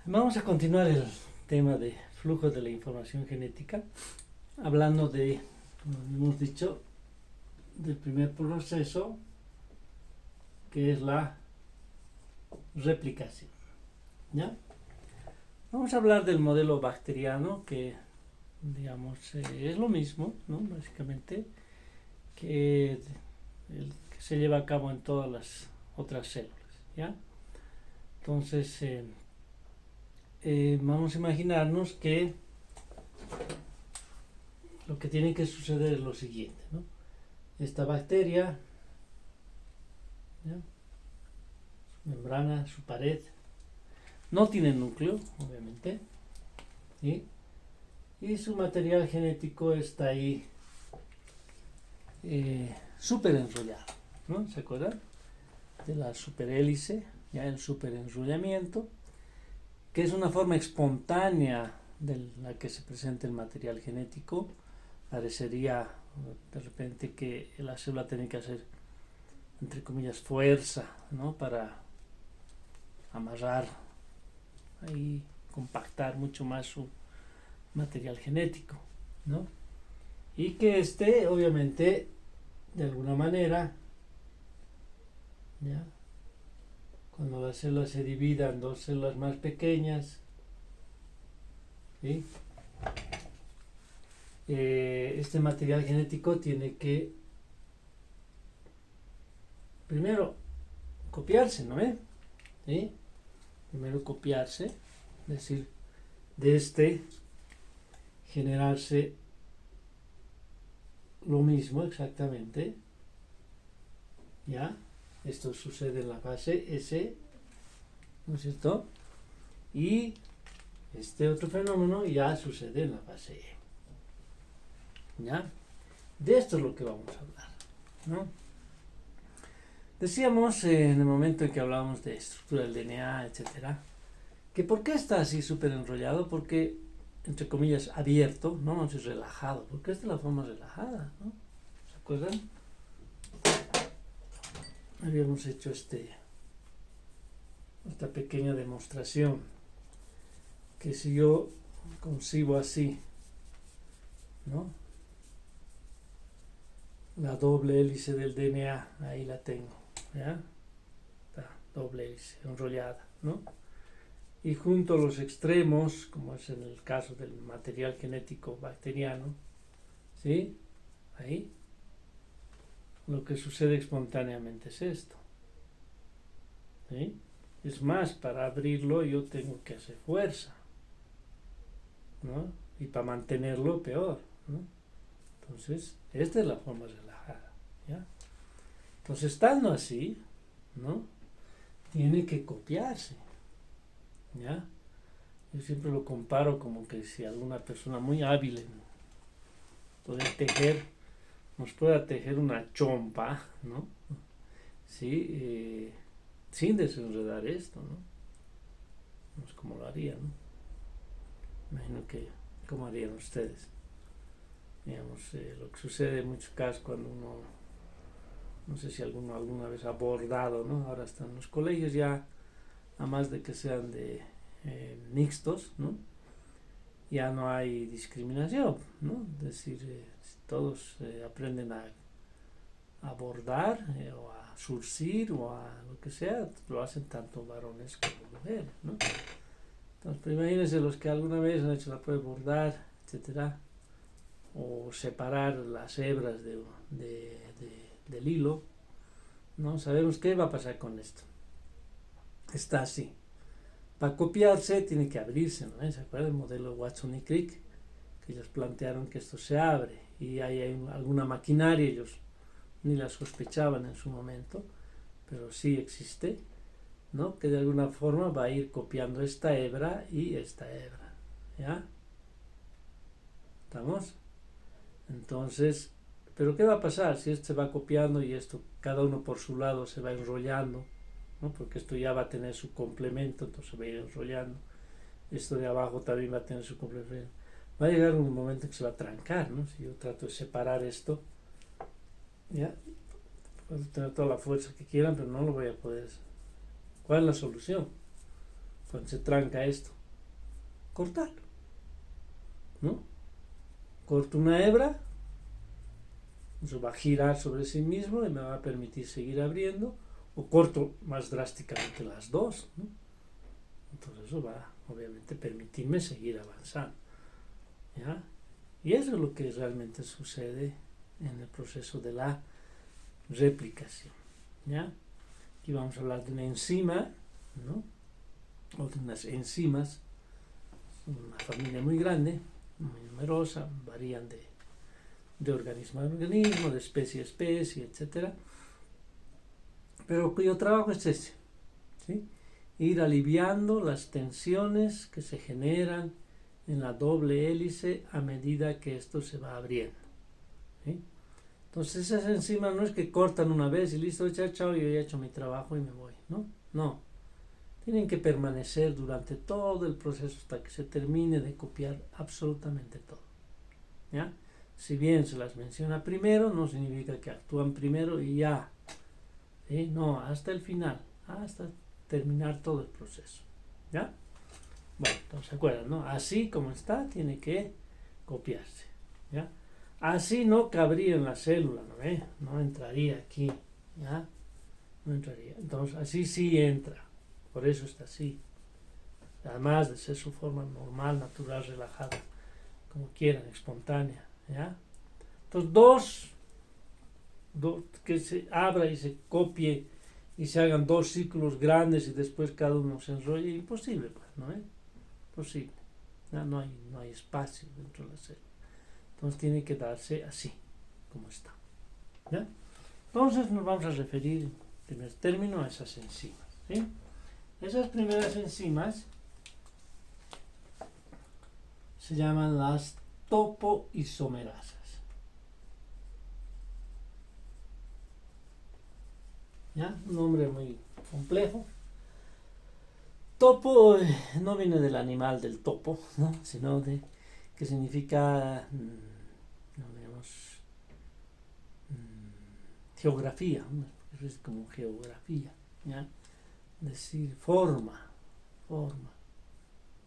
Vamos a continuar el tema de flujo de la información genética, hablando de, como hemos dicho, del primer proceso, que es la replicación. ¿Ya? Vamos a hablar del modelo bacteriano, que digamos es lo mismo, ¿no? Básicamente, que el que se lleva a cabo en todas las otras células. ¿Ya? Entonces, vamos a imaginarnos que lo que tiene que suceder es lo siguiente, ¿no? Esta bacteria, ¿ya? Su membrana, su pared, no tiene núcleo, obviamente, ¿sí? Y su material genético está ahí súper enrollado, ¿no? ¿Se acuerdan? De la superhélice, ya el superenrollamiento, que es una forma espontánea de la que se presenta el material genético. Parecería de repente que la célula tiene que hacer, entre comillas, fuerza, ¿no? Para amarrar y compactar mucho más su material genético, ¿no? Y que obviamente, de alguna manera, ¿ya? Cuando la célula se divida en dos células más pequeñas, ¿sí? Este material genético tiene que primero copiarse, ¿no? ¿Sí? Primero copiarse, es decir, de generarse lo mismo exactamente, ¿ya? Esto sucede en la fase S, ¿no es cierto? Y este otro fenómeno ya sucede en la fase E, ¿ya? De esto es lo que vamos a hablar, ¿no? Decíamos en el momento en que hablábamos de estructura del DNA, etcétera, que ¿por qué está así súper enrollado? Porque, entre comillas, abierto, no es relajado, porque esta es la forma relajada, ¿no? ¿Se acuerdan? Habíamos hecho esta pequeña demostración, que si yo concibo así, ¿no? La doble hélice del DNA, ahí la tengo, ¿ya? Está doble hélice, enrollada, ¿no? Y junto a los extremos, como es en el caso del material genético bacteriano, ¿sí? Ahí, lo que sucede espontáneamente es esto, ¿sí? Es más, para abrirlo yo tengo que hacer fuerza, ¿no? Y para mantenerlo peor, ¿no? Entonces, esta es la forma relajada, ¿ya? Entonces, estando así, ¿no? Tiene que copiarse, ¿ya? Yo siempre lo comparo como que si alguna persona muy hábil en poder tejer, nos pueda tejer una chompa, ¿no? Sí, sin desenredar esto, ¿no? No es como lo haría, ¿no? Imagino que, ¿cómo harían ustedes? Digamos, lo que sucede en muchos casos cuando uno, no sé si alguno alguna vez ha bordado, ¿no? Ahora están los colegios ya, a más de que sean de mixtos, ¿no? Ya no hay discriminación, ¿no? Es decir, todos aprenden a bordar o a surcir o a lo que sea, lo hacen tanto varones como mujeres, ¿no? Entonces, pues, imagínense los que alguna vez han hecho la prueba de bordar, etcétera, o separar las hebras del hilo, ¿no? Sabemos qué va a pasar con esto. Está así. Para copiarse tiene que abrirse, ¿no? ¿Se acuerdan del modelo Watson y Crick? Que ellos plantearon que esto se abre y hay alguna maquinaria, ellos ni la sospechaban en su momento, pero sí existe, ¿no? Que de alguna forma va a ir copiando esta hebra y esta hebra, ¿ya? ¿Estamos? Entonces, ¿pero qué va a pasar si esto se va copiando y esto, cada uno por su lado se va enrollando, ¿no? Porque esto ya va a tener su complemento, entonces se va a ir enrollando. Esto de abajo también va a tener su complemento. Va a llegar un momento que se va a trancar, ¿no? Si yo trato de separar esto, ¿ya? Puedo tener toda la fuerza que quieran, pero no lo voy a poder. ¿Cuál es la solución? cuando se tranca esto, cortarlo, ¿no? Corto una hebra, eso va a girar sobre sí mismo y me va a permitir seguir abriendo, o corto más drásticamente las dos, ¿no? Entonces eso va obviamente permitirme seguir avanzando, ¿ya? Y eso es lo que realmente sucede en el proceso de la replicación, ¿ya? Aquí vamos a hablar de una enzima, ¿no? O de unas enzimas, una familia muy grande, muy numerosa, varían de organismo a organismo, de especie a especie, etc. Pero cuyo trabajo es ese, ¿sí? Ir aliviando las tensiones que se generan en la doble hélice a medida que esto se va abriendo, ¿sí? Entonces esas enzimas no es que cortan una vez y listo, chao, chao, yo ya he hecho mi trabajo y me voy, no, tienen que permanecer durante todo el proceso hasta que se termine de copiar absolutamente todo, ¿ya? Si bien se las menciona primero, no significa que actúan primero y ya, ¿sí? No, hasta el final, hasta terminar todo el proceso, ¿ya? Bueno, entonces se acuerdan, ¿no? Así como está, tiene que copiarse, ¿ya? Así no cabría en la célula, ¿no ve? No entraría aquí, ¿ya? No entraría. Entonces, así sí entra. Por eso está así. Además de ser su forma normal, natural, relajada, como quieran, espontánea, ¿ya? Entonces, que se abra y se copie y se hagan dos círculos grandes y después cada uno se enrolle, imposible, pues, ¿no es? Posible. ¿Ya? No hay espacio dentro de la célula. Entonces tiene que darse así, como está, ¿ya? Entonces nos vamos a referir en primer término a esas enzimas, ¿sí? Esas primeras enzimas se llaman las topoisomerasas, ¿ya? Un nombre muy complejo. Topo no viene del animal del topo, ¿no? Sino de que significa, digamos, geografía, ¿no? Es como geografía, ¿ya? Decir forma,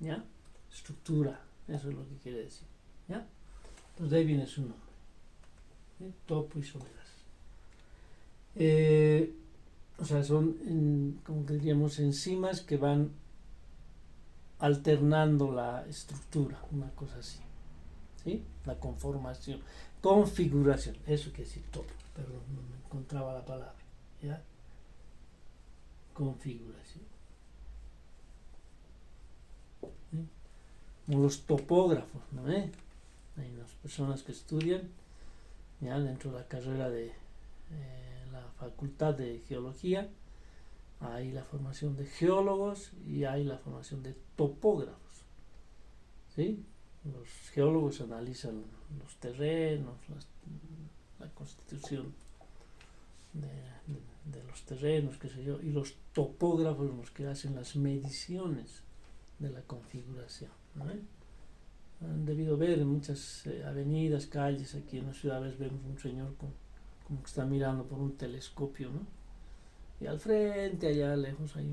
¿ya? Estructura, eso es lo que quiere decir, ¿ya? Entonces de ahí viene su nombre, ¿sí? Topoisomerasas. O sea, son, como que diríamos, enzimas que van alternando la estructura, una cosa así, ¿sí? La conformación, configuración, eso quiere decir topo, perdón, no me encontraba la palabra, ¿ya? Configuración, ¿sí? Como los topógrafos, ¿no? Hay unas personas que estudian, ya dentro de la carrera de la facultad de geología, hay la formación de geólogos y hay la formación de topógrafos, ¿sí? Los geólogos analizan los terrenos, la constitución de los terrenos, qué sé yo, y los topógrafos los que hacen las mediciones de la configuración, ¿no? Han debido ver en muchas avenidas, calles aquí en las ciudades, vemos un señor como que está mirando por un telescopio, ¿no? Y al frente, allá lejos, hay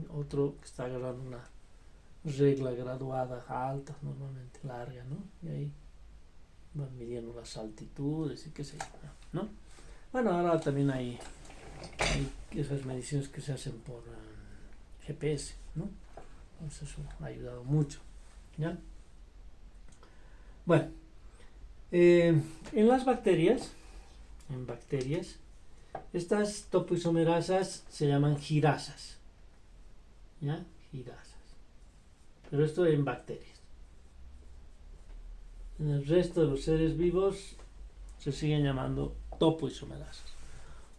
otro que está agarrando una regla graduada alta, normalmente larga, ¿no? Y ahí van midiendo las altitudes y qué sé yo, ¿no? Bueno, ahora también hay esas mediciones que se hacen por GPS, ¿no? Entonces eso ha ayudado mucho, ¿ya? Bueno, en las bacterias, estas topoisomerasas se llaman girasas, ¿ya? Girasas. Pero esto en bacterias. En el resto de los seres vivos se siguen llamando topoisomerasas.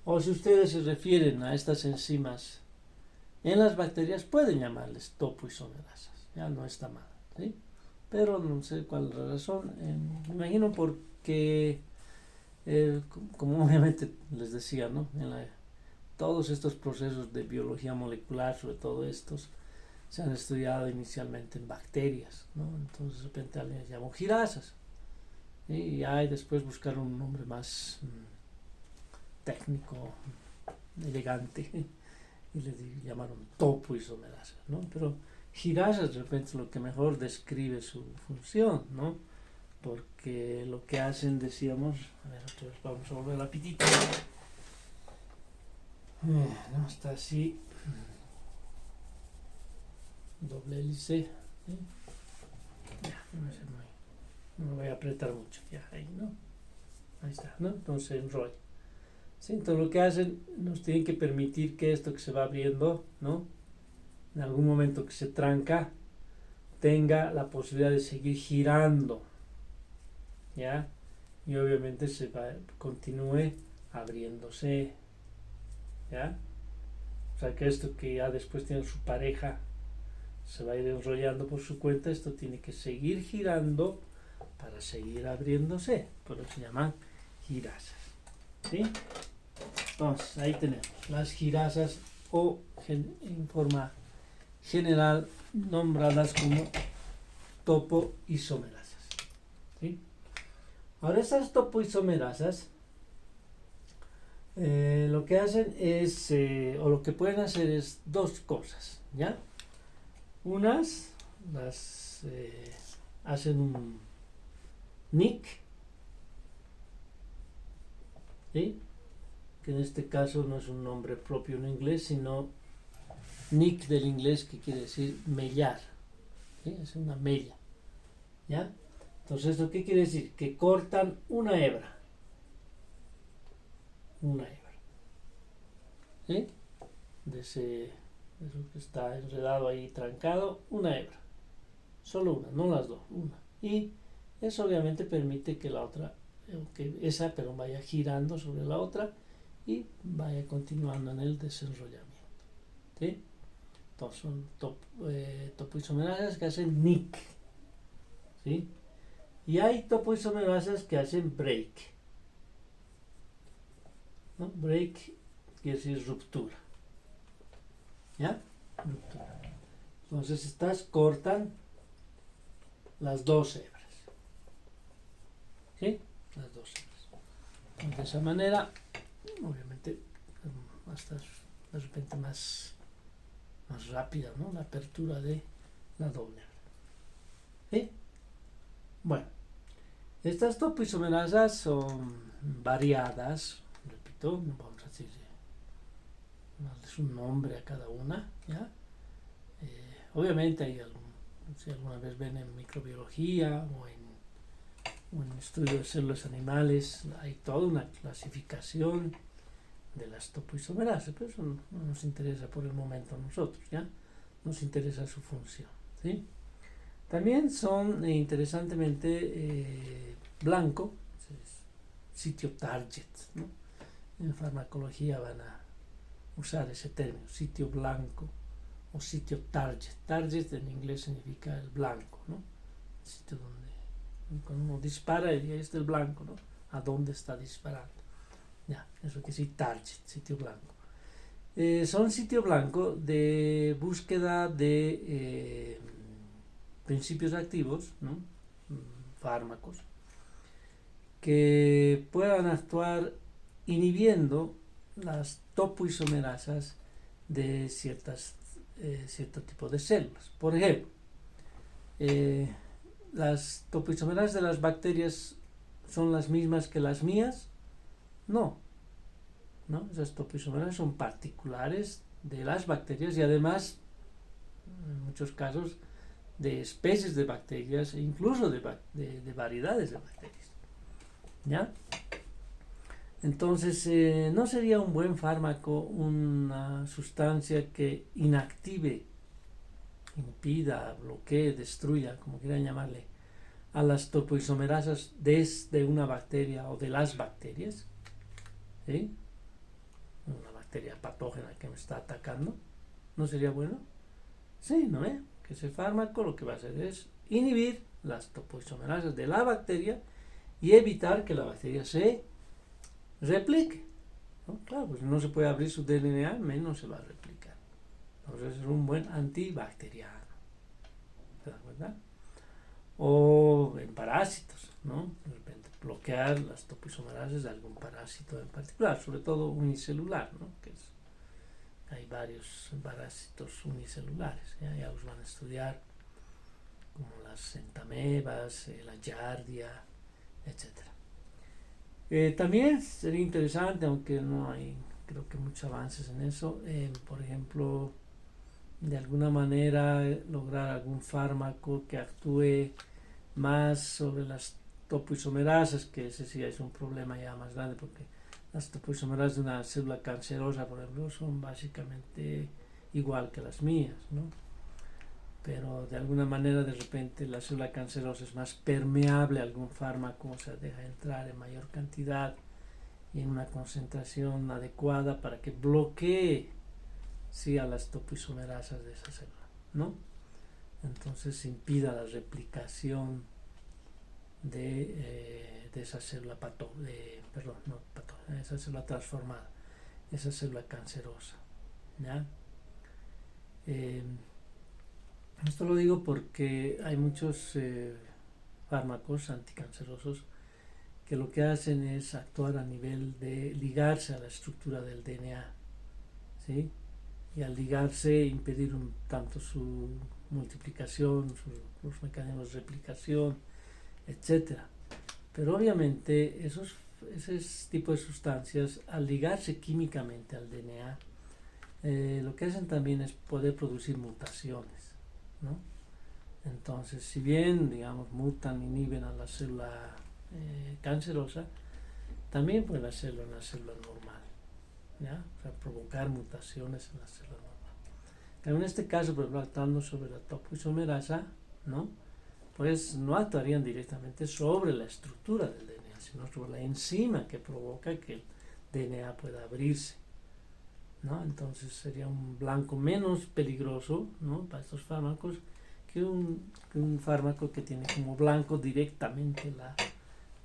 O si ustedes se refieren a estas enzimas en las bacterias, pueden llamarles topoisomerasas. Ya no está mal, ¿sí? Pero no sé cuál es la razón. Me imagino porque, como obviamente les decía, ¿no? Todos estos procesos de biología molecular, sobre todo estos, se han estudiado inicialmente en bacterias, ¿no? Entonces de repente alguien les llamó girasas. Y ahí después buscar un nombre más técnico, elegante, y le llamaron topoisomerasas, ¿no? Pero girasas de repente es lo que mejor describe su función, ¿no? Porque lo que hacen, decíamos, a ver, otra vez vamos a volver la pitita. No, está así. Doble hélice. Ya, no me voy a apretar mucho. Ya, ahí, ¿no? Ahí está, ¿no? Entonces enrolla. ¿Sí? Entonces lo que hacen, nos tienen que permitir que esto que se va abriendo, ¿no? En algún momento que se tranca, tenga la posibilidad de seguir girando, ¿ya? Y obviamente continúe abriéndose, ¿ya? O sea que esto que ya después tiene su pareja se va a ir enrollando por su cuenta, esto tiene que seguir girando para seguir abriéndose, por eso se llaman girasas, ¿sí? Entonces ahí tenemos las girasas o en forma general nombradas como topoisomerasas, ¿sí? Ahora estas topoisomerasas lo que hacen es, o lo que pueden hacer es dos cosas, ¿ya? Unas las hacen un nick, ¿sí? Que en este caso no es un nombre propio en inglés, sino nick del inglés, que quiere decir mellar, ¿sí? Es una mella, ¿ya? Entonces, ¿esto qué quiere decir? Que cortan una hebra, ¿sí? De eso que está enredado ahí, trancado, una hebra, solo una, no las dos, una. Y eso obviamente permite que la otra, pero vaya girando sobre la otra y vaya continuando en el desenrollamiento, ¿sí? Entonces son topoisomerasas que hacen nick, ¿sí? Y hay topoisomerasas que hacen break, ¿no? Break quiere decir ruptura, ¿ya? Ruptura. Entonces estas cortan las dos hebras, ¿sí? Las dos hebras. De esa manera, obviamente, va a estar de repente más rápida, ¿no? La apertura de la doble hebra, ¿sí? Bueno, estas topoisomerasas son variadas, repito, no vamos a decir darles un nombre a cada una, ¿ya? Obviamente hay si alguna vez ven en microbiología o en estudio de células animales, hay toda una clasificación de las topoisomerasas, pero eso no nos interesa por el momento a nosotros, ¿ya? Nos interesa su función, ¿sí? También son, interesantemente, blanco, sitio target, ¿no? En farmacología van a usar ese término, sitio blanco o sitio target. Target en inglés significa el blanco, ¿no? El sitio donde, cuando uno dispara, y es del blanco, ¿no? A dónde está disparando. Ya, eso que sí, target, sitio blanco. Son sitio blanco de búsqueda de principios activos, ¿no? Fármacos, que puedan actuar inhibiendo las topoisomerasas de cierto tipo de células. Por ejemplo, las topoisomerasas de las bacterias son las mismas que las mías. No, esas topoisomerasas son particulares de las bacterias y además, en muchos casos, de especies de bacterias e incluso de variedades de bacterias, ¿ya? Entonces, no sería un buen fármaco una sustancia que inactive, impida, bloquee, destruya, como quieran llamarle, a las topoisomerasas desde una bacteria o de las bacterias, ¿sí? Una bacteria patógena que me está atacando, ¿no sería bueno? Sí, ¿no? Que ese fármaco lo que va a hacer es inhibir las topoisomerasas de la bacteria y evitar que la bacteria se replique, ¿no? Claro, pues no se puede abrir su DNA, menos se va a replicar. Entonces es un buen antibacteriano, ¿te das cuenta? O en parásitos, ¿no? De repente bloquear las topoisomerasas de algún parásito en particular, sobre todo unicelular, ¿no? Que es hay varios parásitos unicelulares, ya los van a estudiar, como las entamebas, la giardia, etcétera. También sería interesante, aunque no hay creo que muchos avances en eso, por ejemplo, de alguna manera lograr algún fármaco que actúe más sobre las topoisomerasas, que ese sí es un problema ya más grande, porque las topoisomerasas de una célula cancerosa, por ejemplo, son básicamente igual que las mías, ¿no? Pero de alguna manera de repente la célula cancerosa es más permeable a algún fármaco, o sea, deja entrar en mayor cantidad y en una concentración adecuada para que bloquee, sí, a las topoisomerasas de esa célula, ¿no? Entonces impida la replicación de esa célula esa célula transformada, esa célula cancerosa, ¿ya? Esto lo digo porque hay muchos fármacos anticancerosos que lo que hacen es actuar a nivel de ligarse a la estructura del DNA, ¿sí? Y al ligarse impedir tanto su multiplicación, los mecanismos de replicación, etcétera. Pero obviamente ese tipo de sustancias, al ligarse químicamente al DNA, lo que hacen también es poder producir mutaciones, ¿no? Entonces, si bien, digamos, mutan, inhiben a la célula cancerosa, también pueden hacerlo en la célula normal, ¿ya? O sea, provocar mutaciones en la célula normal. Pero en este caso, por ejemplo, actuando sobre la topoisomerasa, ¿no? Pues no actuarían directamente sobre la estructura del DNA, sino sobre la enzima que provoca que el DNA pueda abrirse, ¿no? Entonces sería un blanco menos peligroso, ¿no?, para estos fármacos que un fármaco que tiene como blanco directamente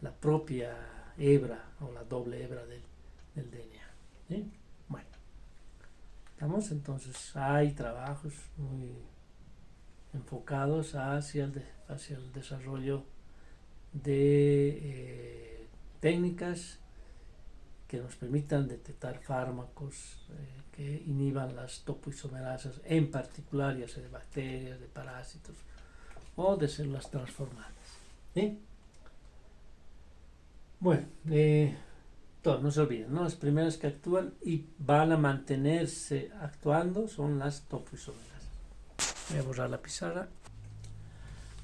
la propia hebra o la doble hebra del DNA, ¿sí? Bueno, estamos, entonces hay trabajos muy enfocados hacia el desarrollo de técnicas que nos permitan detectar fármacos que inhiban las topoisomerasas, en particular ya sea de bacterias, de parásitos o de células transformadas, ¿sí? Bueno, no se olviden, ¿no? Las primeras que actúan y van a mantenerse actuando son las topoisomerasas. Voy a borrar la pizarra.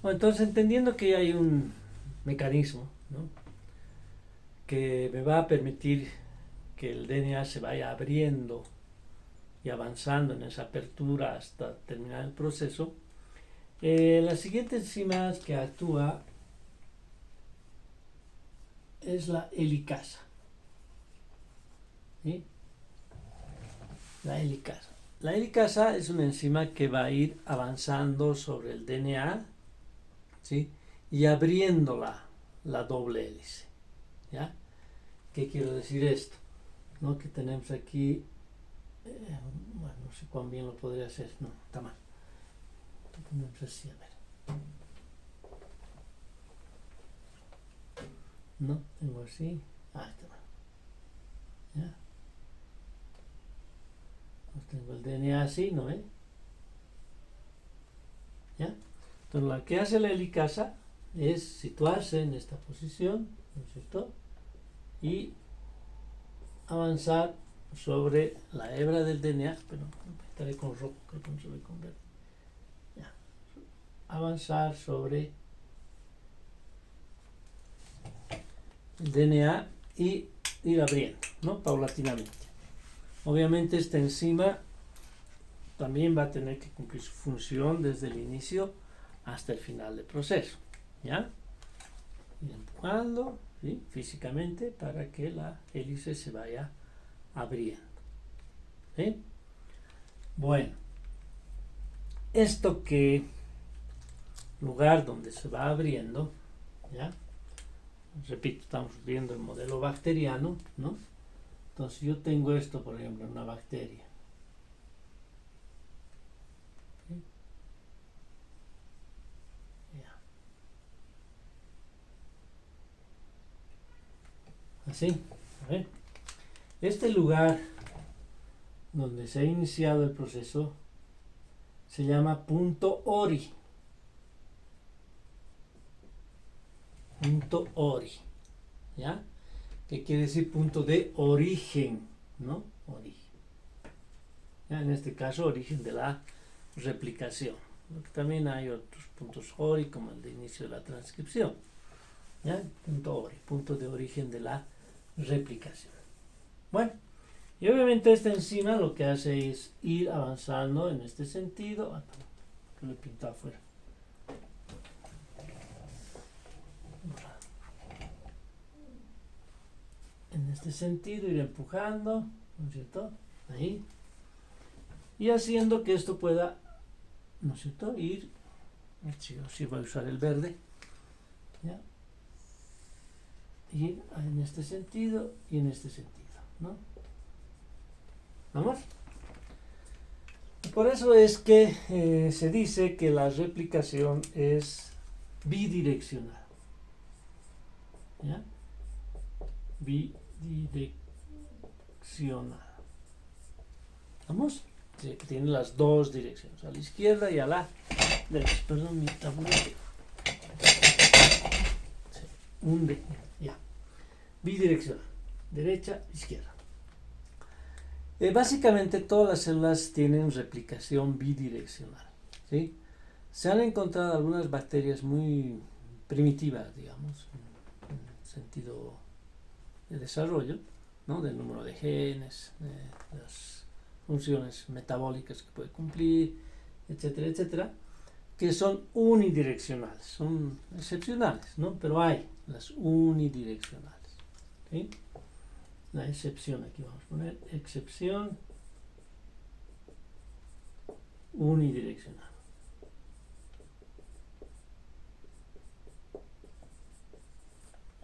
Bueno, entonces, entendiendo que hay un mecanismo, ¿no?, que me va a permitir que el DNA se vaya abriendo y avanzando en esa apertura hasta terminar el proceso, la siguiente enzima que actúa es la helicasa, ¿sí? La helicasa. La helicasa es una enzima que va a ir avanzando sobre el DNA, ¿sí?, y abriendo la doble hélice, ¿ya? ¿Qué quiero decir esto? ¿No? Que tenemos aquí, bueno, no sé cuán bien lo podría hacer, no, está mal. Lo ponemos así, a ver. No, tengo así, está mal. ¿Ya? Pues tengo el DNA así, ¿no? ¿Ya? Entonces, lo que hace la helicasa es situarse en esta posición, ¿no es cierto?, y avanzar sobre la hebra del DNA, pero estaré con rojo, creo que no se ve con verde. Ya. Avanzar sobre el DNA y ir abriendo, ¿no?, paulatinamente. Obviamente esta enzima también va a tener que cumplir su función desde el inicio hasta el final del proceso, ¿ya? Ir empujando, ¿sí?, físicamente para que la hélice se vaya abriendo, ¿sí? Bueno, esto que lugar donde se va abriendo, ¿ya? Repito, estamos viendo el modelo bacteriano, ¿no? Entonces yo tengo esto, por ejemplo, en una bacteria. ¿Sí? Ya. Así, a ver. Este lugar donde se ha iniciado el proceso se llama punto ORI. Punto ORI. ¿Ya? ¿Qué quiere decir punto de origen? ¿No? Origen. ¿Ya? En este caso, origen de la replicación. Porque también hay otros puntos ORI, como el de inicio de la transcripción. ¿Ya? Punto ORI, punto de origen de la replicación. Bueno, y obviamente esta enzima lo que hace es ir avanzando en este sentido. Que lo he pintado afuera. En este sentido, ir empujando, ¿no es cierto? Ahí. Y haciendo que esto pueda, ¿no es cierto? Ir, si voy a usar el verde, ¿ya? Ir en este sentido y en este sentido, ¿no? ¿Vamos? Por eso es que se dice que la replicación es bidireccional. ¿Ya? Bidireccional. ¿Vamos? Sí, que tiene las dos direcciones, a la izquierda y a la derecha. Perdón, mi taburete. Sí, ya. Bidireccional. Derecha, izquierda. Básicamente todas las células tienen replicación bidireccional. ¿Sí? Se han encontrado algunas bacterias muy primitivas, digamos, en sentido de desarrollo, ¿no? Del número de genes, de las funciones metabólicas que puede cumplir, etcétera, etcétera, que son unidireccionales, son excepcionales, ¿no? Pero hay las unidireccionales. ¿Sí? La excepción, aquí vamos a poner excepción unidireccional.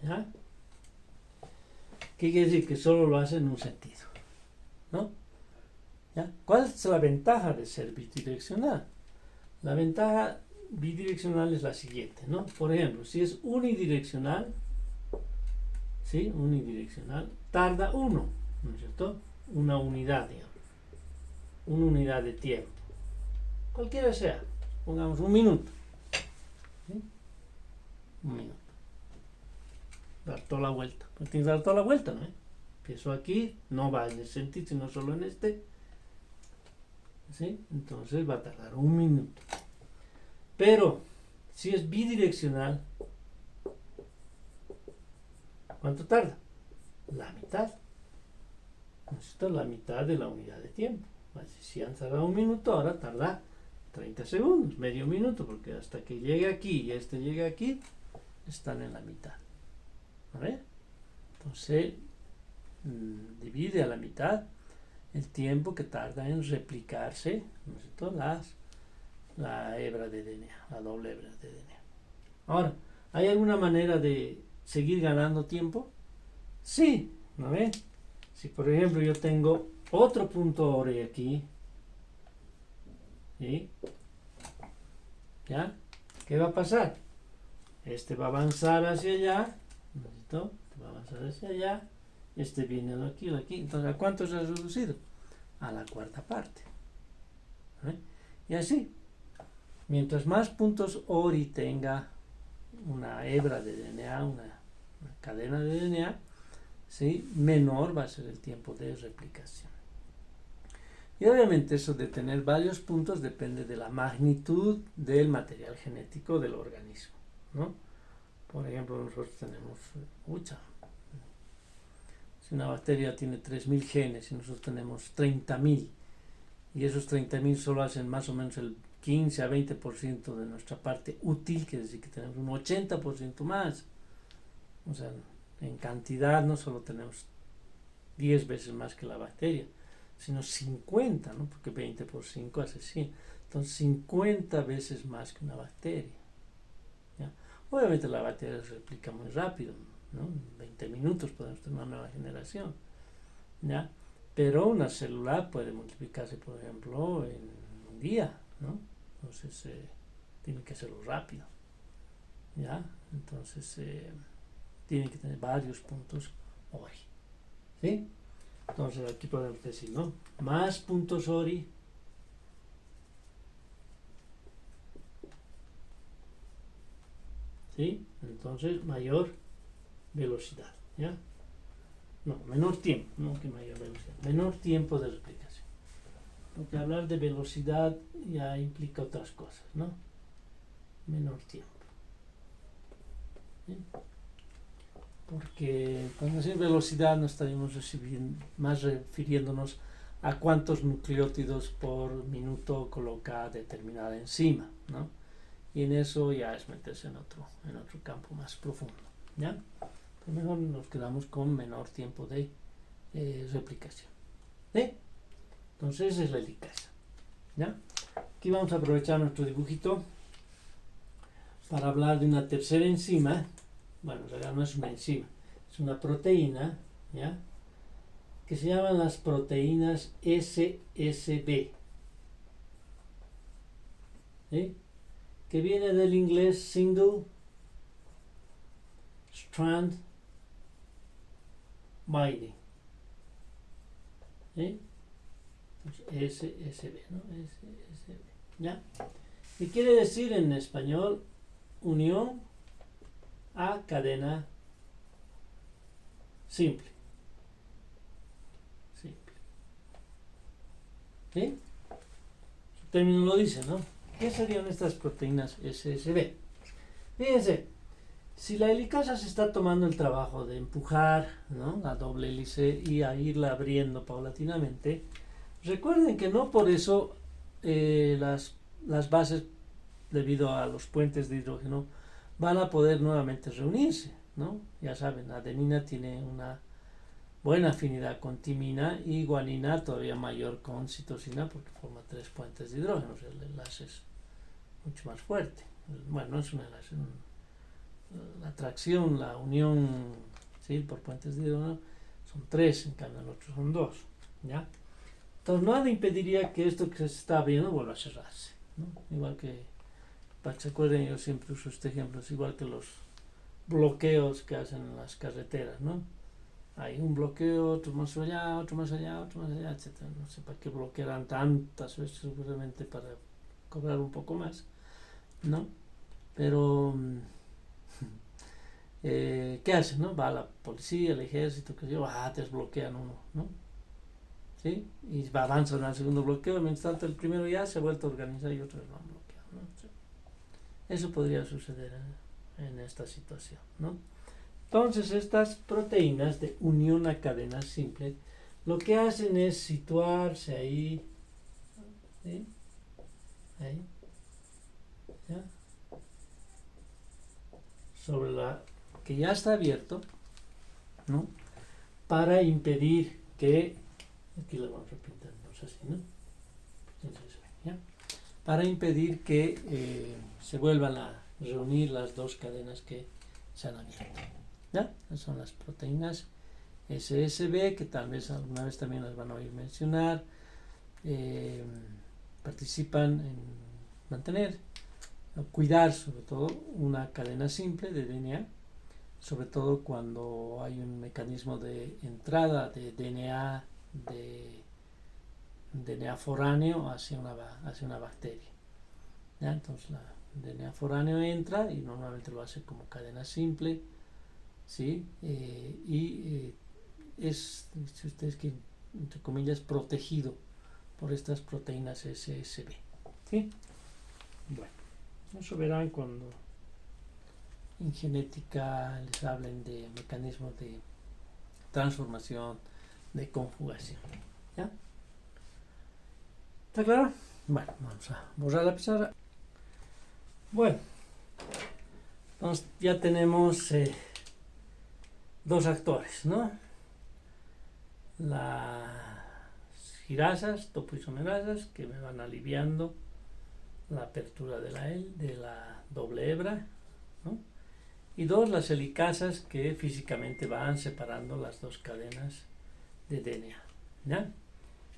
¿Ya? ¿Qué quiere decir? Que solo lo hace en un sentido, ¿no? ¿Ya? ¿Cuál es la ventaja de ser bidireccional? La ventaja bidireccional es la siguiente, ¿no? Por ejemplo, si es unidireccional, ¿sí? Unidireccional, tarda uno, ¿no es cierto? Una unidad, digamos. Una unidad de tiempo. Cualquiera sea. Pongamos un minuto. ¿Sí? Un minuto. Dar toda la vuelta. Pues tienes que dar toda la vuelta, ¿no? Empiezo aquí, no va en ese sentido, sino solo en este. ¿Sí? Entonces va a tardar un minuto. Pero, si es bidireccional, ¿cuánto tarda? La mitad. Necesito la mitad de la unidad de tiempo. Si han tardado un minuto, ahora tarda 30 segundos, medio minuto, porque hasta que llegue aquí y este llegue aquí, están en la mitad. ¿Vale? Entonces, divide a la mitad el tiempo que tarda en replicarse, ¿no es cierto? La hebra de DNA, la doble hebra de DNA. Ahora, ¿hay alguna manera de seguir ganando tiempo? Sí, ¿no ven? Si por ejemplo yo tengo otro punto ORI aquí, ¿sí? ¿Ya? ¿Qué va a pasar? Este va a avanzar hacia allá, ¿no es cierto? Va a avanzar hacia allá, este viene de aquí, de aquí. Entonces, ¿a cuánto se ha reducido? A la cuarta parte. ¿Eh? Y así, mientras más puntos ORI tenga una hebra de DNA, una cadena de DNA, ¿sí? Menor va a ser el tiempo de replicación. Y obviamente eso de tener varios puntos depende de la magnitud del material genético del organismo, ¿no? Por ejemplo, nosotros tenemos si una bacteria tiene 3.000 genes y nosotros tenemos 30.000, y esos 30.000 solo hacen más o menos el 15 a 20% de nuestra parte útil, quiere decir que tenemos un 80% más. O sea, en cantidad no solo tenemos 10 veces más que la bacteria, sino 50, ¿no? Porque 20 por 5 hace 100. Entonces 50 veces más que una bacteria. ¿Ya? Obviamente la bacteria se replica muy rápido, ¿no? En 20 minutos podemos tener una nueva generación. ¿Ya? Pero una célula puede multiplicarse, por ejemplo, en un día, ¿no? Entonces tiene que hacerlo rápido. ¿Ya? Entonces tiene que tener varios puntos ORI. ¿Sí? Entonces aquí podemos decir, ¿no? Más puntos ORI ¿sí? Entonces mayor velocidad, ¿ya? No, menor tiempo, no que mayor velocidad, menor tiempo de replicación. Porque hablar de velocidad ya implica otras cosas, ¿no? Menor tiempo. ¿Sí? Porque cuando decimos velocidad nos estaríamos más refiriéndonos a cuántos nucleótidos por minuto coloca determinada enzima, ¿no? Y en eso ya es meterse en otro campo más profundo, ¿ya? Pero mejor nos quedamos con menor tiempo de replicación. ¿Sí? Entonces esa es la helicasa, ¿ya? Aquí vamos a aprovechar nuestro dibujito para hablar de una tercera enzima. Bueno, en realidad no es una enzima, es una proteína, ¿ya? Que se llaman las proteínas SSB, ¿sí? Que viene del inglés Single Strand Binding, ¿sí? Entonces, SSB, ¿no? SSB, ¿ya? ¿Qué quiere decir en español? Unión a cadena simple. Simple. ¿Sí? Su término lo dice, ¿no? ¿Qué serían estas proteínas SSB? Fíjense, si la helicasa se está tomando el trabajo de empujar, ¿no?, la doble hélice y a irla abriendo paulatinamente, recuerden que no por eso las bases, debido a los puentes de hidrógeno, van a poder nuevamente reunirse, ¿no? Ya saben, la adenina tiene una buena afinidad con timina y guanina todavía mayor con citosina porque forma 3 puentes de hidrógeno, o sea, el enlace es mucho más fuerte. Bueno, no es un enlace, la atracción, la unión, ¿sí?, por puentes de hidrógeno son 3, en cambio el otro son 2, ¿ya? Entonces nada impediría que esto que se está abriendo vuelva a cerrarse, ¿no? Igual que, para que se acuerden, yo siempre uso este ejemplo, es igual que los bloqueos que hacen en las carreteras, ¿no? Hay un bloqueo, otro más allá, otro más allá, otro más allá, etc. No sé para qué bloquearán tantas veces, seguramente para cobrar un poco más, ¿no? Pero ¿qué hacen, no? Va la policía, el ejército, que yo, desbloquean uno, ¿no? ¿Sí? Y avanzan al segundo bloqueo, mientras tanto el primero ya se ha vuelto a organizar y otros lo han bloqueado, ¿no? Sí. Eso podría suceder en esta situación, ¿no? Entonces estas proteínas de unión a cadena simple lo que hacen es situarse ahí, ¿sí?, ahí, ¿ya?, sobre la que ya está abierto, ¿no?, para impedir que, aquí lo vamos a pintar así, ¿no? Entonces, ¿ya?, para impedir que se vuelvan a reunir las dos cadenas que se han abierto, ¿ya? Esas son las proteínas SSB, que tal vez alguna vez también las van a oír mencionar. Participan en mantener, cuidar sobre todo una cadena simple de DNA, sobre todo cuando hay un mecanismo de entrada de DNA foráneo hacia una bacteria, ¿ya? Entonces la DNA foráneo entra y normalmente lo hace como cadena simple, ¿sí? Es, si ustedes quieren, entre comillas, protegido por estas proteínas SSB, ¿sí? Bueno, eso verán cuando en genética les hablen de mecanismos de transformación, de conjugación, ¿ya? ¿Está claro? Bueno, vamos a borrar la pizarra. Bueno, entonces ya tenemos dos actores, ¿no? Las girasas, topoisomerasas, que me van aliviando la apertura de la doble hebra, ¿no? Y dos, las helicasas, que físicamente van separando las dos cadenas de DNA, ¿ya?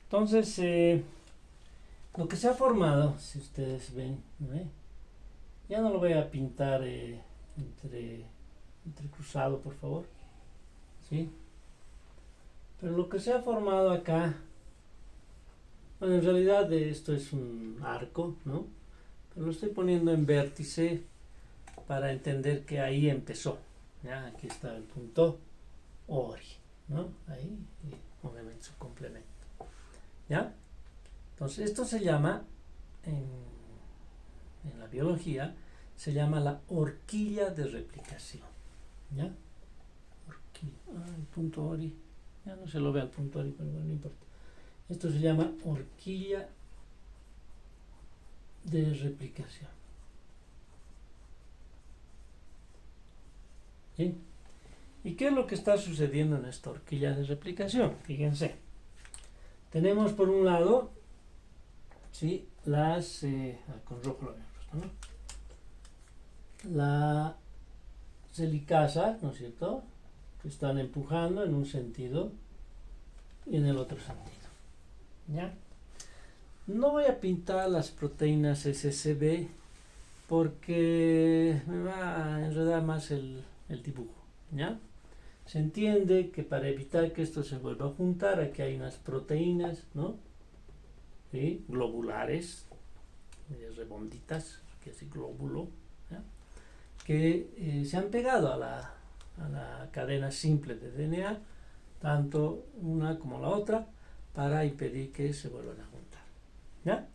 Entonces, lo que se ha formado, si ustedes ven, ¿no? Ya no lo voy a pintar entrecruzado, por favor, ¿sí? Pero lo que se ha formado acá, bueno, en realidad esto es un arco, ¿no? Pero lo estoy poniendo en vértice para entender que ahí empezó. ¿Ya? Aquí está el punto Ori, ¿no? Ahí, y obviamente su complemento. ¿Ya? Entonces, esto se llama, en la biología, se llama la horquilla de replicación. ¿Ya? Horquilla. El punto Ori. Ya no se lo ve al punto Ori, pero bueno, no importa. Esto se llama horquilla de replicación. ¿Sí? ¿Y qué es lo que está sucediendo en esta horquilla de replicación? Fíjense. Tenemos por un lado, ¿sí? Las, con rojo lo había puesto, ¿no? La helicasa, ¿no es cierto? Que están empujando en un sentido y en el otro sentido. ¿Ya? No voy a pintar las proteínas SCB porque me va a enredar más el dibujo. ¿Ya? Se entiende que para evitar que esto se vuelva a juntar, aquí hay unas proteínas, ¿no? ¿Sí? Globulares, redonditas, que es glóbulo, ¿ya? Que se han pegado a la cadena simple de DNA, tanto una como la otra, para impedir que se vuelvan a juntar. ¿Ya?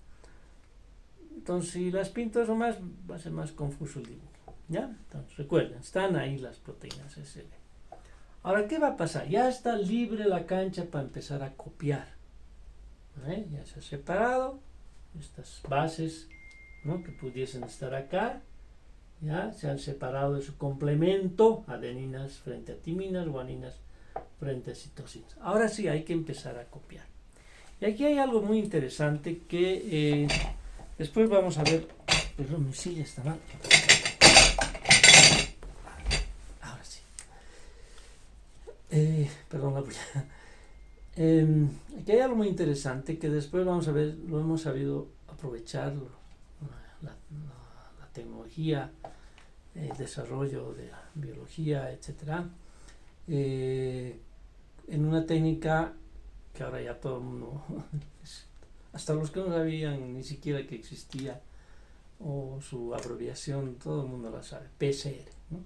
Entonces, si las pinto eso más, va a ser más confuso el dibujo. ¿Ya? Entonces, recuerden, están ahí las proteínas SL. Ahora, ¿qué va a pasar? Ya está libre la cancha para empezar a copiar. Ya se ha separado estas bases, ¿no? Que pudiesen estar acá. Ya se han separado de su complemento, adeninas frente a timinas, guaninas frente a citosinas. Ahora sí hay que empezar a copiar. Y aquí hay algo muy interesante que después vamos a ver. Perdón, mi silla está mal. Ahora sí. Perdón la bulla. Aquí hay algo muy interesante que después vamos a ver, lo hemos sabido aprovechar, la tecnología, el desarrollo de la biología, etcétera, en una técnica que ahora ya todo el mundo, hasta los que no sabían ni siquiera que existía, o su abreviación, todo el mundo la sabe, PCR, ¿no?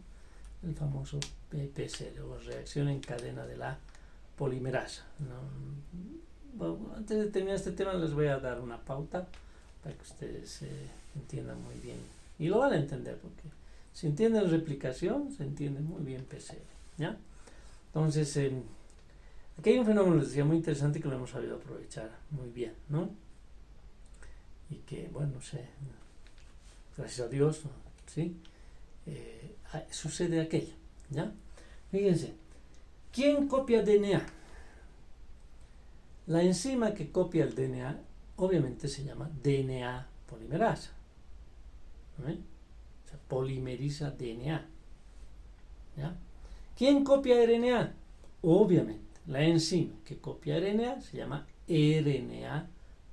El famoso PCR, o reacción en cadena de la polimerasa, ¿no? Bueno, antes de terminar este tema les voy a dar una pauta para que ustedes entiendan muy bien, y lo van a entender, porque si entienden replicación, se entiende muy bien PCR, ¿ya? Entonces, aquí hay un fenómeno, les decía, muy interesante que lo hemos sabido aprovechar muy bien, ¿no? Y que, bueno, no sé, gracias a Dios, ¿sí? Sucede aquello, ¿ya? Fíjense, ¿quién copia DNA? La enzima que copia el DNA, obviamente se llama DNA polimerasa, ¿no? O sea, polimeriza DNA, ¿ya? ¿Quién copia RNA? Obviamente, la enzima que copia RNA se llama RNA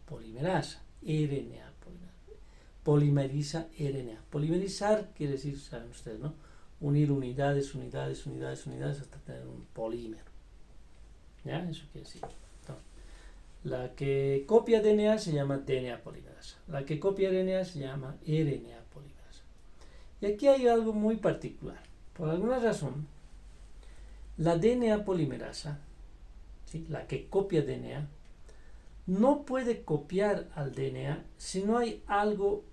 polimerasa. RNA polimerasa. Polimeriza RNA. Polimerizar quiere decir, saben ustedes, ¿no? Unir unidades hasta tener un polímero. ¿Ya? Eso quiere decir. Entonces, la que copia DNA se llama DNA polimerasa. La que copia RNA se llama RNA polimerasa. Y aquí hay algo muy particular. Por alguna razón, la DNA polimerasa, ¿sí? La que copia DNA, no puede copiar al DNA si no hay algo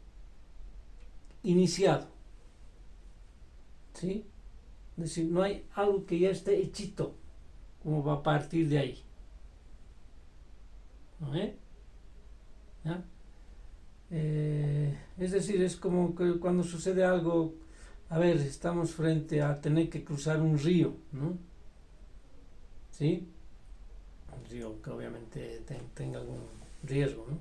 iniciado, ¿sí? Es decir, no hay algo que ya esté hechito, como va a partir de ahí. ¿No? ¿Ya? Es decir, es como que cuando sucede algo, a ver, estamos frente a tener que cruzar un río, ¿no? ¿Sí? Un río que obviamente tenga algún riesgo, ¿no?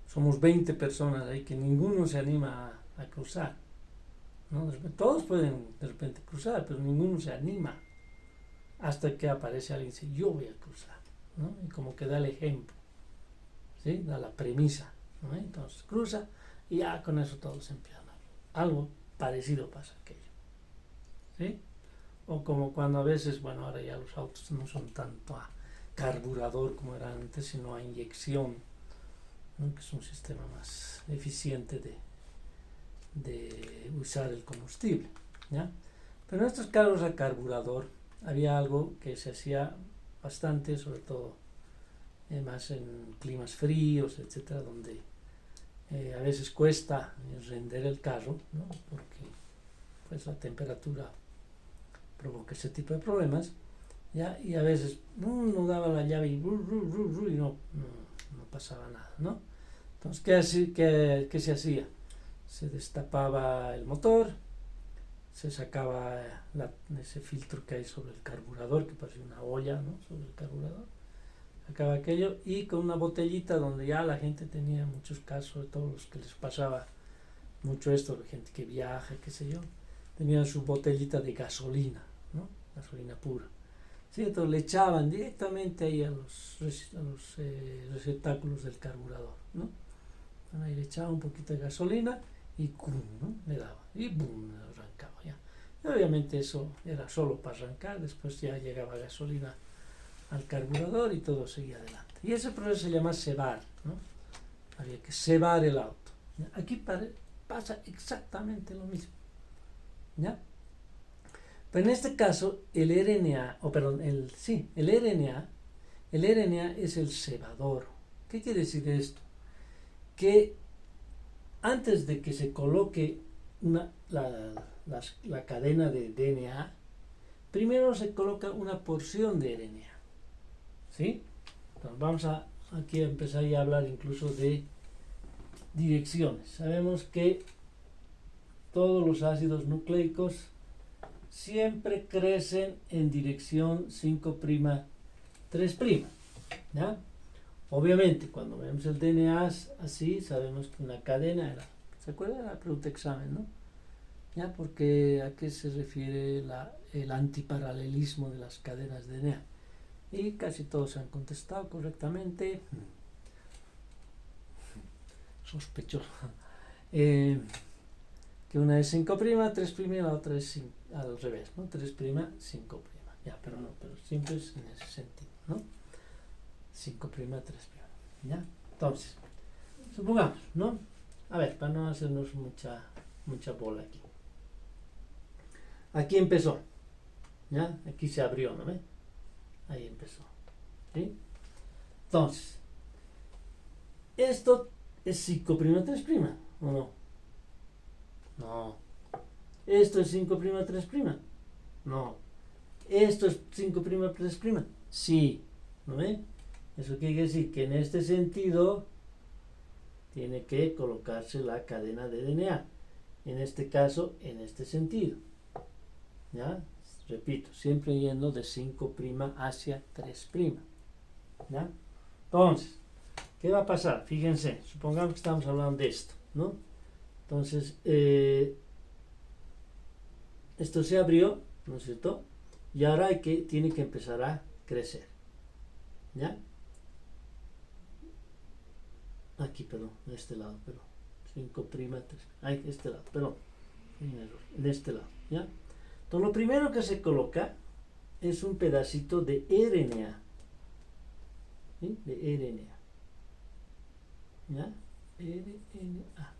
Somos 20 personas ahí que ninguno se anima a cruzar, ¿no? Todos pueden de repente cruzar, pero ninguno se anima hasta que aparece alguien y dice, yo voy a cruzar, ¿no? Y como que da el ejemplo, ¿sí? Da la premisa, ¿no? Entonces cruza y ya con eso todos empiezan a algo parecido pasa aquello, ¿sí? O como cuando a veces, bueno, ahora ya los autos no son tanto carburador como era antes, sino a inyección, ¿no? Que es un sistema más eficiente de usar el combustible, ¿ya? Pero en estos carros a carburador había algo que se hacía bastante, sobre todo más en climas fríos, etcétera, donde a veces cuesta render el carro, ¿no? Porque pues la temperatura provoca ese tipo de problemas, ¿ya? Y a veces no daba la llave y no pasaba nada, ¿no? Entonces, ¿qué se hacía? Se destapaba el motor, se sacaba ese filtro que hay sobre el carburador, que parece una olla, ¿no? Sobre el carburador, sacaba aquello, y con una botellita, donde ya la gente tenía, en muchos casos, de todos los que les pasaba mucho esto, de gente que viaja, qué sé yo, tenían su botellita de gasolina, ¿no? Gasolina pura. Sí, entonces le echaban directamente ahí a los receptáculos del carburador, ¿no? Ahí le echaba un poquito de gasolina y ¡cum!, ¿no? Le daba y ¡bum!, arrancaba ya. Y obviamente eso era solo para arrancar, después ya llegaba gasolina al carburador y todo seguía adelante. Y ese proceso se llama cebar, ¿no? Había que cebar el auto. ¿Ya? Aquí pasa exactamente lo mismo, ¿ya? Pero en este caso el RNA, el RNA es el cebador. ¿Qué quiere decir esto? Que antes de que se coloque la cadena de DNA, primero se coloca una porción de RNA, ¿sí? Entonces vamos aquí a empezar a hablar incluso de direcciones. Sabemos que todos los ácidos nucleicos siempre crecen en dirección 5'3', ¿ya? Obviamente, cuando vemos el DNA así, sabemos que una cadena era, ¿se acuerdan? La pregunta examen, ¿no? ¿Ya? Porque ¿a qué se refiere el antiparalelismo de las cadenas de DNA? Y casi todos han contestado correctamente. Sospechoso. Que una es 5', 3' y la otra es al revés, ¿no? 3', 5'. Ya, pero siempre es en ese sentido, ¿no? 5', 3'. ¿Ya? Entonces, supongamos, ¿no? A ver, para no hacernos mucha bola aquí. Aquí empezó, ¿ya? Aquí se abrió, ¿no ve? Ahí empezó, ¿sí? Entonces, esto es 5', 3', ¿o no? No. ¿Esto es 5', 3'? No. ¿Esto es 5', 3'? Sí, ¿no ve? Eso quiere decir que en este sentido tiene que colocarse la cadena de DNA. En este caso, en este sentido. ¿Ya? Repito, siempre yendo de 5' hacia 3'. ¿Ya? Entonces, ¿qué va a pasar? Fíjense, supongamos que estamos hablando de esto, ¿no? Entonces, esto se abrió, ¿no es cierto? Y ahora tiene que empezar a crecer. ¿Ya? Aquí, perdón, de este lado, perdón. 5', 3. Ay, este lado, perdón. En este lado, ¿ya? Entonces, lo primero que se coloca es un pedacito de RNA. ¿Sí? De RNA. ¿Ya? RNA.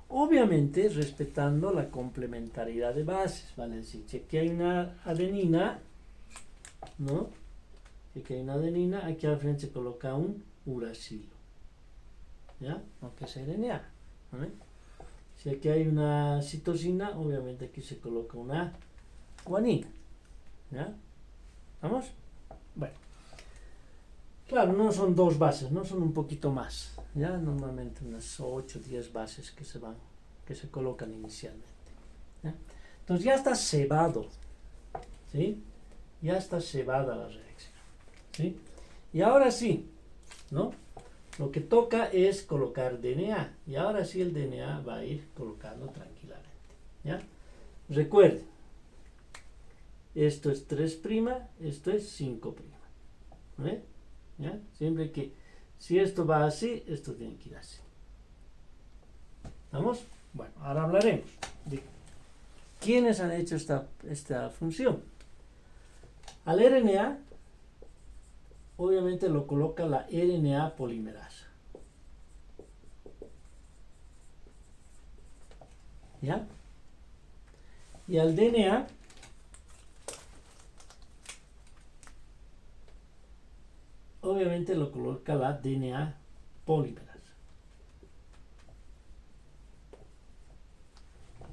Obviamente, respetando la complementariedad de bases, ¿vale? Es decir, si aquí hay una adenina, ¿no? Si aquí hay una adenina, aquí al frente se coloca un uracilo. ¿Ya? Aunque es RNA, ¿vale? Si aquí hay una citosina, obviamente aquí se coloca una guanina. ¿Ya? ¿Vamos? Bueno. Claro, no son 2 bases, no son un poquito más. ¿Ya? Normalmente unas 8 o 10 bases que se colocan inicialmente. ¿Ya? Entonces ya está cebado. ¿Sí? Ya está cebada la reacción. ¿Sí? Y ahora sí, ¿no? Lo que toca es colocar DNA. Y ahora sí el DNA va a ir colocando tranquilamente. ¿Ya? Recuerden, esto es 3', esto es 5'. ¿Ve? ¿Ya? Siempre que, si esto va así, esto tiene que ir así. ¿Vamos? Bueno, ahora hablaremos de quiénes han hecho esta función. Al RNA obviamente lo coloca la RNA polimerasa. ¿Ya? Y al DNA obviamente lo coloca la DNA polimerasa.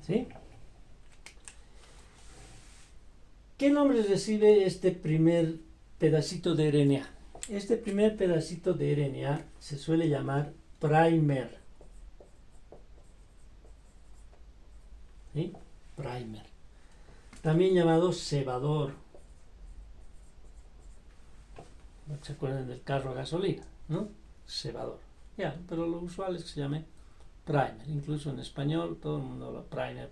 ¿Sí? ¿Qué nombre recibe este primer pedacito de RNA? Este primer pedacito de RNA se suele llamar primer. ¿Sí? Primer. También llamado cebador. ¿Se acuerdan del carro a gasolina? ¿No? Cebador. Ya, pero lo usual es que se llame primer. Incluso en español todo el mundo habla primer.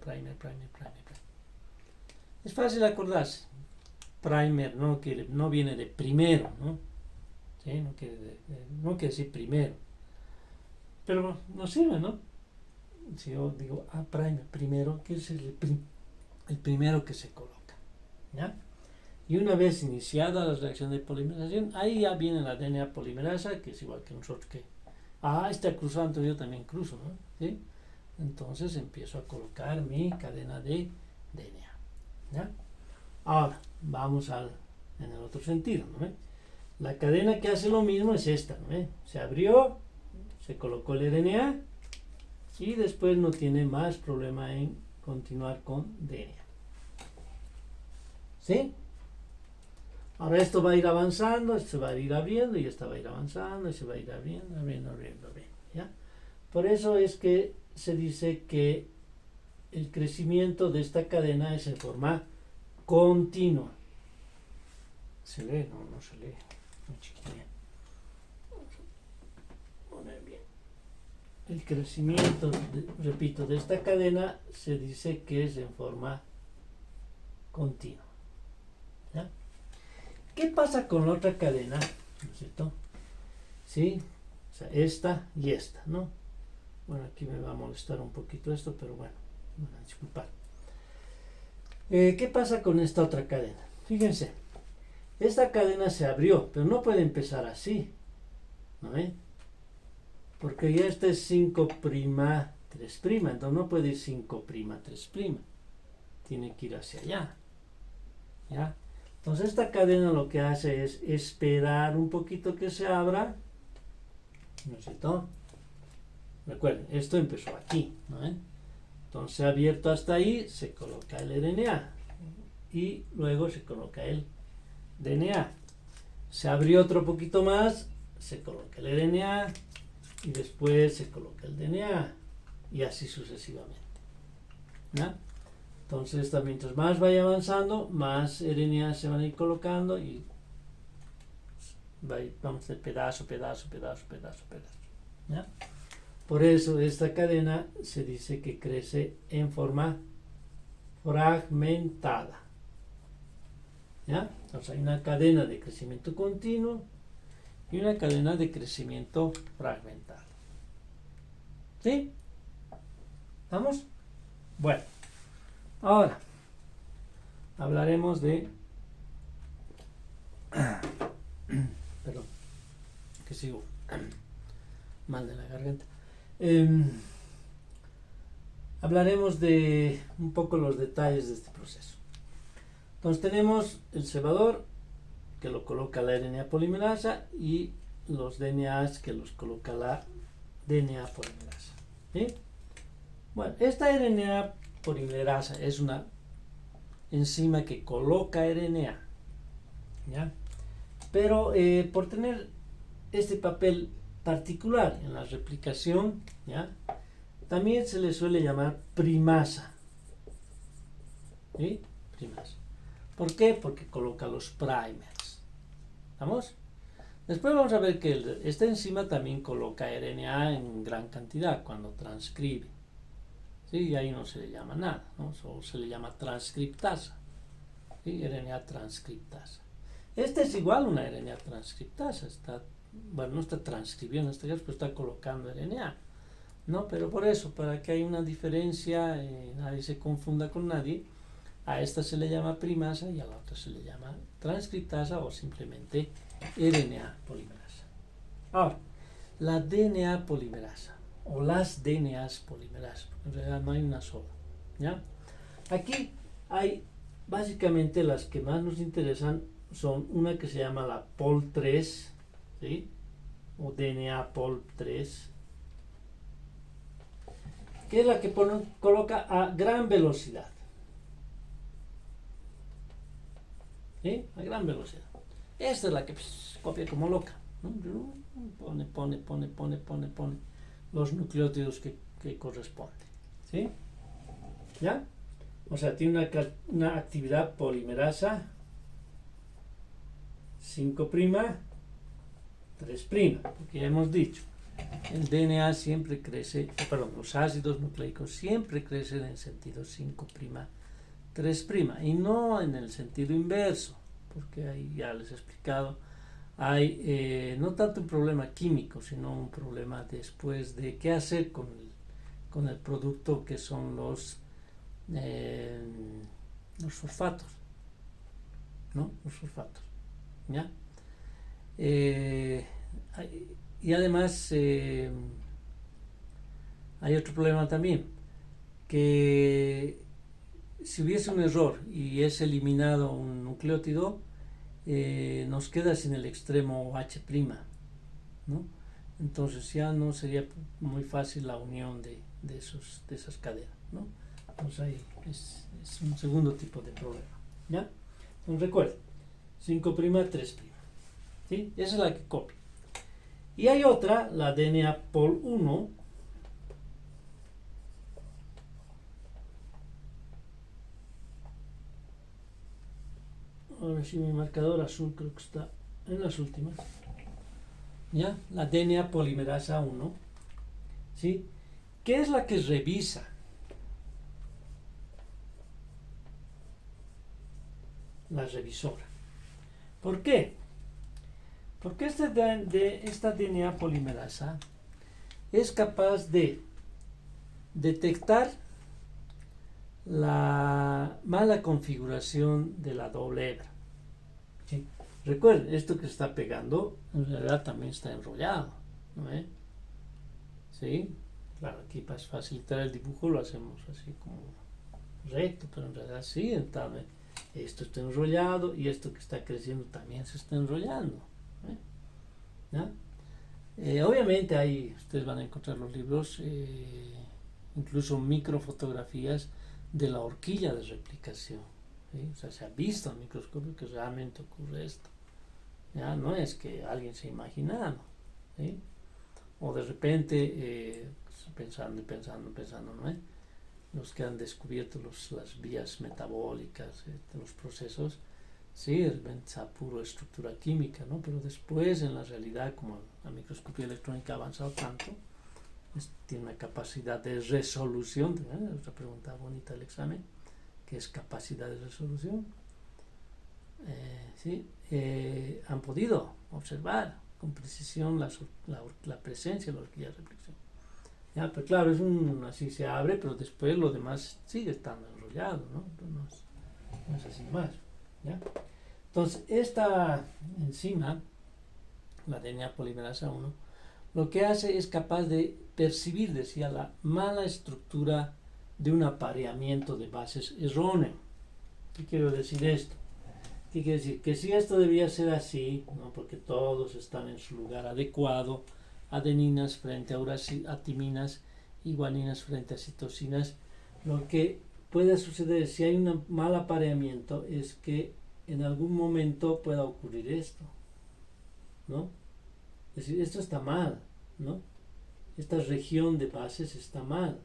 Es fácil acordarse. Primer, ¿no? Que no viene de primero, ¿no? ¿Sí? No quiere decir primero. Pero nos sirve, ¿no? Si yo digo, primer, primero, ¿qué es el primero que se coloca? ¿Ya? Y una vez iniciada la reacción de polimerización, ahí ya viene la DNA polimerasa, que es igual que nosotros que, está cruzando, yo también cruzo, ¿no? ¿Sí? Entonces empiezo a colocar mi cadena de DNA. ¿Ya? Ahora, vamos en el otro sentido, ¿no? La cadena que hace lo mismo es esta, ¿no? Se abrió, se colocó el RNA y después no tiene más problema en continuar con DNA. ¿Sí? Ahora esto va a ir avanzando, esto se va a ir abriendo y esta va a ir avanzando y se va a ir abriendo, ¿ya? Por eso es que se dice que el crecimiento de esta cadena es en forma continua. ¿Se lee? No se lee. Muy chiquitilla. Vamos a poner bien. El crecimiento, repito, de esta cadena se dice que es en forma continua. ¿Ya? ¿Qué pasa con la otra cadena? ¿No es cierto? ¿Sí? O sea, esta y esta, ¿no? Bueno, aquí me va a molestar un poquito esto, pero bueno, me van a disculpar. ¿Qué pasa con esta otra cadena? Fíjense, esta cadena se abrió, pero no puede empezar así, ¿no ven? Porque ya este es 5', 3', entonces no puede ir 5', 3'. Tiene que ir hacia allá, ¿ya? Entonces esta cadena lo que hace es esperar un poquito que se abra, ¿no es cierto? Recuerden, esto empezó aquí, ¿no? Entonces se ha abierto hasta ahí, se coloca el RNA y luego se coloca el DNA. Se abrió otro poquito más, se coloca el RNA y después se coloca el DNA y así sucesivamente, ¿no? Entonces, mientras más vaya avanzando, más RNA se van a ir colocando y vamos a hacer pedazo. ¿Ya? Por eso esta cadena se dice que crece en forma fragmentada. ¿Ya? Entonces hay una cadena de crecimiento continuo y una cadena de crecimiento fragmentado. ¿Sí? ¿Estamos? Bueno. Ahora, hablaremos de... Perdón, que sigo mal de la garganta. Hablaremos de un poco los detalles de este proceso. Entonces tenemos el cebador, que lo coloca la RNA polimerasa, y los DNAs que los coloca la DNA polimerasa. ¿Sí? Bueno, esta RNA polimerasa es una enzima que coloca RNA, ¿ya? Pero por tener este papel particular en la replicación, ¿ya? También se le suele llamar primasa. ¿Sí? Primasa. ¿Por qué? Porque coloca los primers. ¿Vamos? Después vamos a ver que esta enzima también coloca RNA en gran cantidad cuando transcribe. ¿Sí? Y ahí no se le llama nada, ¿no? Solo se le llama transcriptasa. ¿Sí? RNA transcriptasa. Esta es igual a una RNA transcriptasa. No está transcribiendo en este caso, pero está colocando RNA. ¿No? Pero por eso, para que haya una diferencia, nadie se confunda con nadie, A esta se le llama primasa y a la otra se le llama transcriptasa o simplemente RNA polimerasa. Ahora, la DNA polimerasa o las DNAs polimerasas, porque en realidad no hay una sola, ¿ya? Aquí hay básicamente las que más nos interesan son una que se llama la Pol3, ¿sí? O DNA Pol3, que es la que coloca a gran velocidad, ¿sí? A gran velocidad. Esta es la que copia como loca, ¿no? Pone los nucleótidos que corresponden, ¿sí? ¿Ya? O sea, tiene una actividad polimerasa 5', 3', porque ya hemos dicho, el DNA siempre crece, perdón, los ácidos nucleicos siempre crecen en sentido 5', 3', y no en el sentido inverso, porque ahí ya les he explicado, hay no tanto un problema químico, sino un problema después de qué hacer con el producto que son los fosfatos, ¿no? Los fosfatos, ¿ya? Y además hay otro problema también, que si hubiese un error y es eliminado un nucleótido, nos queda sin el extremo H', ¿no? Entonces ya no sería muy fácil la unión de esas cadenas, ¿no? Entonces ahí es un segundo tipo de problema, ¿ya? Entonces recuerden, 5', 3', ¿sí? Esa es la que copia. Y hay otra, la DNA Pol1, ahora sí mi marcador azul creo que está en las últimas, ¿ya? La DNA polimerasa 1, ¿sí? ¿Qué es la que revisa? La revisora. ¿Por qué? Porque esta DNA polimerasa es capaz de detectar la mala configuración de la doble hebra. ¿Sí? Recuerden, esto que se está pegando en realidad también está enrollado, ¿no? ¿Sí? Claro, aquí para facilitar el dibujo lo hacemos así como recto, pero en realidad sí, entonces, esto está enrollado y esto que está creciendo también se está enrollando, ¿ya? Obviamente ahí ustedes van a encontrar los libros, incluso microfotografías de la horquilla de replicación, ¿sí? O sea, se ha visto en microscopio que realmente ocurre esto, ¿ya? No es que alguien se ha imaginado, ¿sí? O de repente pensando, ¿no? Los que han descubierto las vías metabólicas de los procesos, sí, es pura estructura química, ¿no? Pero después, en la realidad, como la microscopía electrónica ha avanzado tanto, tiene una capacidad de resolución, otra pregunta bonita del examen, ¿qué es capacidad de resolución? ¿Sí? Han podido observar con precisión la presencia de la horquilla de reflexión. ¿Ya? Pero claro, así se abre, pero después lo demás sigue estando enrollado, ¿no? No es así más, ¿ya? Entonces, esta enzima, la DNA polimerasa 1, lo que hace es capaz de percibir, decía, la mala estructura de un apareamiento de bases erróneo. ¿Qué quiero decir esto? ¿Qué quiere decir? Que si esto debía ser así, ¿no? Porque todos están en su lugar adecuado, adeninas frente a timinas y guaninas frente a citosinas, lo que puede suceder si hay un mal apareamiento es que en algún momento pueda ocurrir esto, ¿no? Es decir, esto está mal, ¿no? Esta región de bases está mal.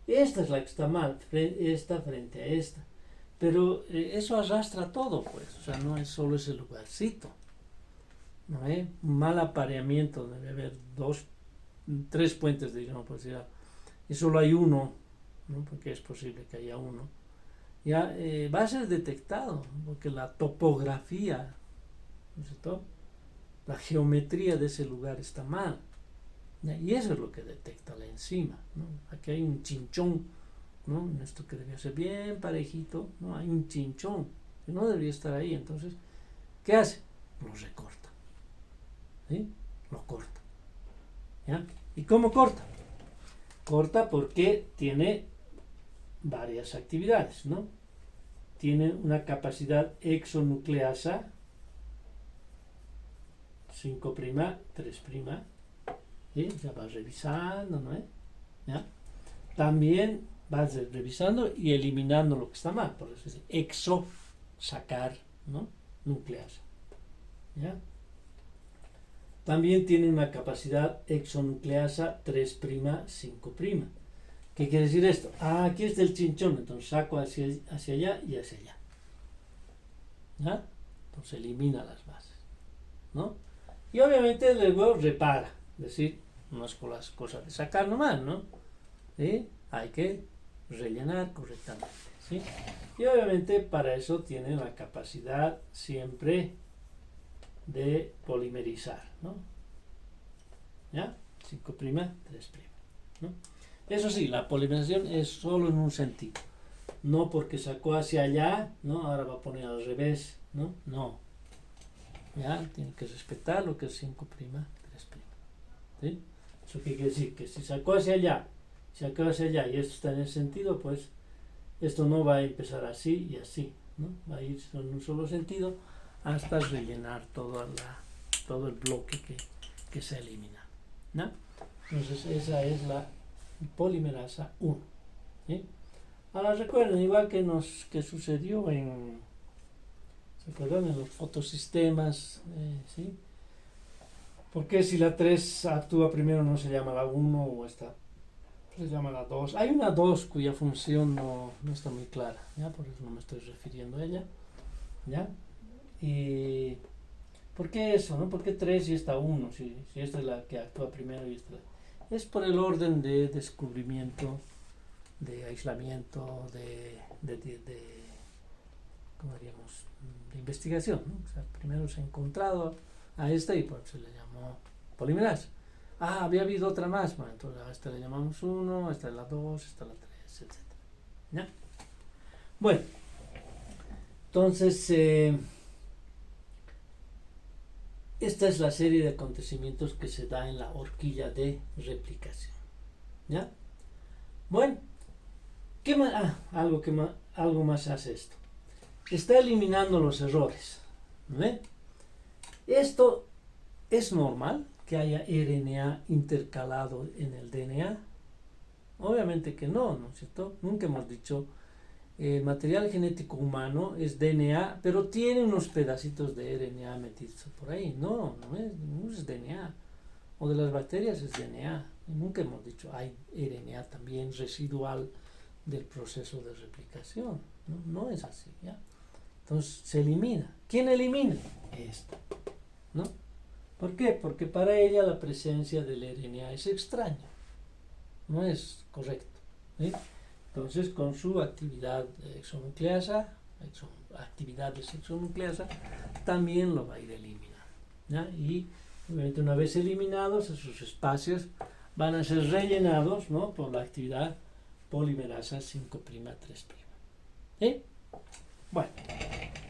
Esta es la que está mal, esta frente a esta. Pero eso arrastra todo, pues. O sea, no es solo ese lugarcito, ¿no? Un mal apareamiento, debe haber 3 puentes, digamos, por decir, y solo hay uno, ¿no? Porque es posible que haya uno. Ya va a ser detectado, porque la topografía, ¿no es cierto? La geometría de ese lugar está mal. Y eso es lo que detecta la enzima, ¿no? Aquí hay un chinchón ¿no? En esto que debía ser bien parejito, ¿no? Hay un chinchón que no debería estar ahí. Entonces, ¿qué hace? Lo recorta, ¿sí? Lo corta, ¿ya? ¿Y cómo corta? Corta porque tiene varias actividades, ¿no? Tiene una capacidad exonucleasa 5', 3', ¿sí? Ya va revisando, ¿no? ¿Ya? También va revisando y eliminando lo que está mal, por eso es sacar, ¿no? Nucleasa, ¿ya? También tiene una capacidad exonucleasa 3', 5'. ¿Qué quiere decir esto? Aquí está el chinchón, entonces saco hacia allá y hacia allá, ¿ya? Entonces elimina las bases, ¿no? Y obviamente luego repara, es decir, no es con las cosas de sacar nomás, ¿no? ¿Sí? Hay que rellenar correctamente, ¿sí? Y obviamente para eso tiene la capacidad siempre de polimerizar, ¿no? ¿Ya? 5', 3', ¿no? Eso sí, la polimerización es solo en un sentido, no porque sacó hacia allá, ¿no? Ahora va a poner al revés, ¿no? No, ya, tiene que respetar lo que es 5', 3', ¿sí? Eso quiere decir que si sacó hacia allá y esto está en el sentido, pues esto no va a empezar así y así, ¿no? Va a ir en un solo sentido hasta rellenar todo el bloque que se elimina, ¿no? Entonces esa es la polimerasa 1, ¿sí? Ahora recuerden, igual que sucedió ¿se acuerdan? En los fotosistemas, ¿sí? Porque si la 3 actúa primero no se llama la 1 o esta se llama la 2. Hay una 2 cuya función no está muy clara, ¿ya? Por eso no me estoy refiriendo a ella, ¿ya? Y ¿por qué eso, no? ¿Por qué 3 y esta 1? Si esta es la que actúa primero y esta es por el orden de descubrimiento, de aislamiento, ¿cómo diríamos? De investigación, ¿no? O sea, primero se ha encontrado a esta y por eso se le llamó polimerasa. Había habido otra más, bueno, entonces a esta le llamamos 1, a esta la 2, esta la 3, etc. ¿Ya? Bueno, entonces esta es la serie de acontecimientos que se da en la horquilla de replicación, ¿ya? Bueno, ¿qué más? Algo más hace esto. Está eliminando los errores, ¿no? Esto es normal que haya RNA intercalado en el DNA. Obviamente que no, ¿no es cierto? Nunca hemos dicho el material genético humano es DNA, pero tiene unos pedacitos de RNA metidos por ahí. No es DNA. O de las bacterias es DNA. Nunca hemos dicho hay RNA también residual del proceso de replicación. No es así, ¿ya? Entonces se elimina. ¿Quién elimina? Esto, ¿no? ¿Por qué? Porque para ella la presencia del RNA es extraña. No es correcto, ¿sí? Entonces, con su actividad actividades exonucleasa, también lo va a ir eliminando, ¿ya? Y obviamente una vez eliminados, esos espacios van a ser rellenados, ¿no? Por la actividad polimerasa 5', 3'. ¿Sí? Bueno,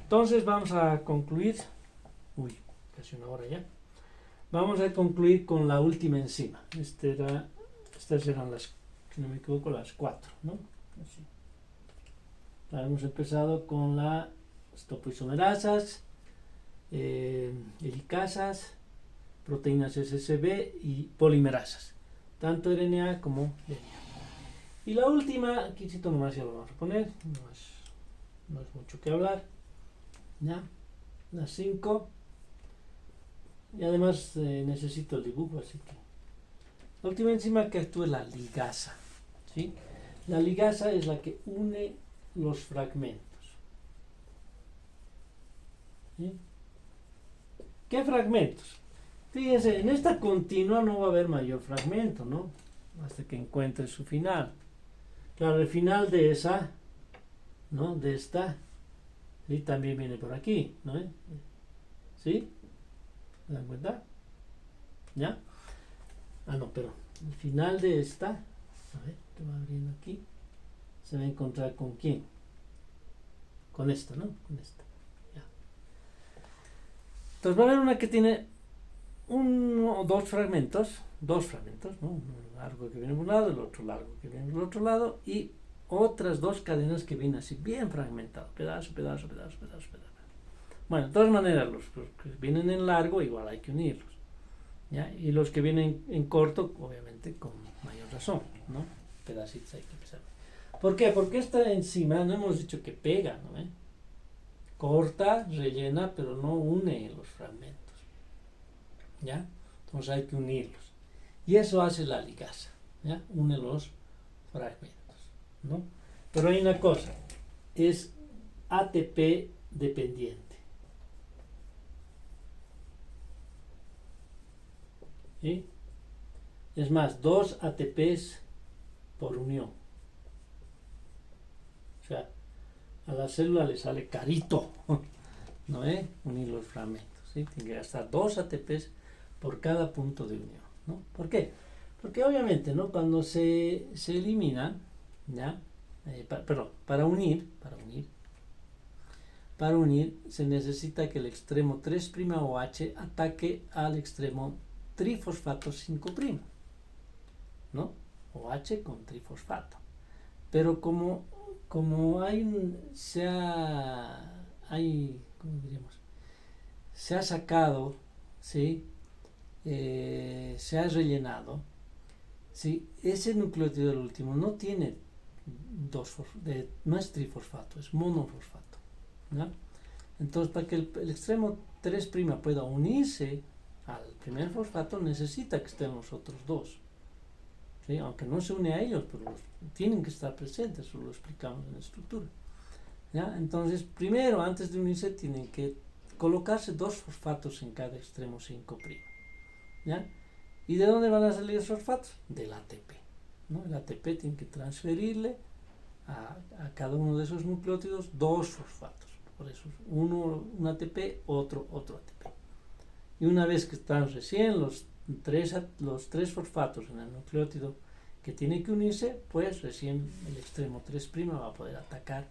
entonces vamos a concluir. Casi una hora ya. Vamos a concluir con la última enzima. Estas eran las, si no me equivoco, las 4, ¿no? Así. Hemos empezado con las topoisomerasas, helicasas, proteínas SSB y polimerasas, tanto RNA como DNA. Y la última, aquí nomás ya lo vamos a poner, no es mucho que hablar, ¿ya? Las 5, y además necesito el dibujo, así que la última enzima que actúa es la ligasa, ¿sí? La ligasa es la que une los fragmentos, ¿sí? ¿Qué fragmentos? Fíjense, en esta continua no va a haber mayor fragmento, ¿no? Hasta que encuentre su final. Claro, el final de esa, ¿no? De esta, ¿sí? También viene por aquí, ¿no? ¿Sí? ¿Se dan cuenta? ¿Ya? No, pero el final de esta, a ver, te va abriendo aquí, se va a encontrar con quién, con esta, ¿no? Con esta. Ya. Entonces va a haber una que tiene uno o dos fragmentos, ¿no? Uno largo que viene por un lado, el otro largo que viene por el otro lado, y otras dos cadenas que vienen así bien fragmentados, pedazo. Bueno, de todas maneras, los que vienen en largo igual hay que unirlos, ¿ya? Y los que vienen en corto, obviamente con mayor razón, ¿no? Pedacitos hay que empezar. ¿Por qué? Porque esta encima no hemos dicho que pega, ¿no? Corta, rellena, pero no une los fragmentos, ¿ya? Entonces hay que unirlos. Y eso hace la ligasa, ¿ya? Une los fragmentos, ¿no? Pero hay una cosa, es ATP dependiente. ¿Sí? Es más, 2 ATPs por unión. O sea, a la célula le sale carito, ¿no? Unir los fragmentos, ¿sí? Tiene que gastar 2 ATPs por cada punto de unión, ¿no? ¿Por qué? Porque obviamente,'no? Cuando se elimina, ¿ya? Para unir se necesita que el extremo 3' OH ataque al extremo trifosfato 5', ¿no? OH con trifosfato. Pero como ¿cómo diríamos? Se ha sacado, ¿sí? Se ha rellenado, ¿sí? Ese nucleótido del último no tiene no es trifosfato, es monofosfato, ¿no? Entonces, para que el extremo 3' pueda unirse al primer fosfato, necesita que estén los otros dos, ¿sí? Aunque no se une a ellos, pero tienen que estar presentes, eso lo explicamos en la estructura, ¿ya? Entonces, primero, antes de unirse, tienen que colocarse 2 fosfatos en cada extremo 5', ¿ya? ¿Y de dónde van a salir los fosfatos? Del ATP, ¿no? El ATP tiene que transferirle a cada uno de esos nucleótidos 2 fosfatos. Por eso, un ATP, otro ATP. Y una vez que están recién los tres fosfatos en el nucleótido que tiene que unirse, pues recién el extremo 3' va a poder atacar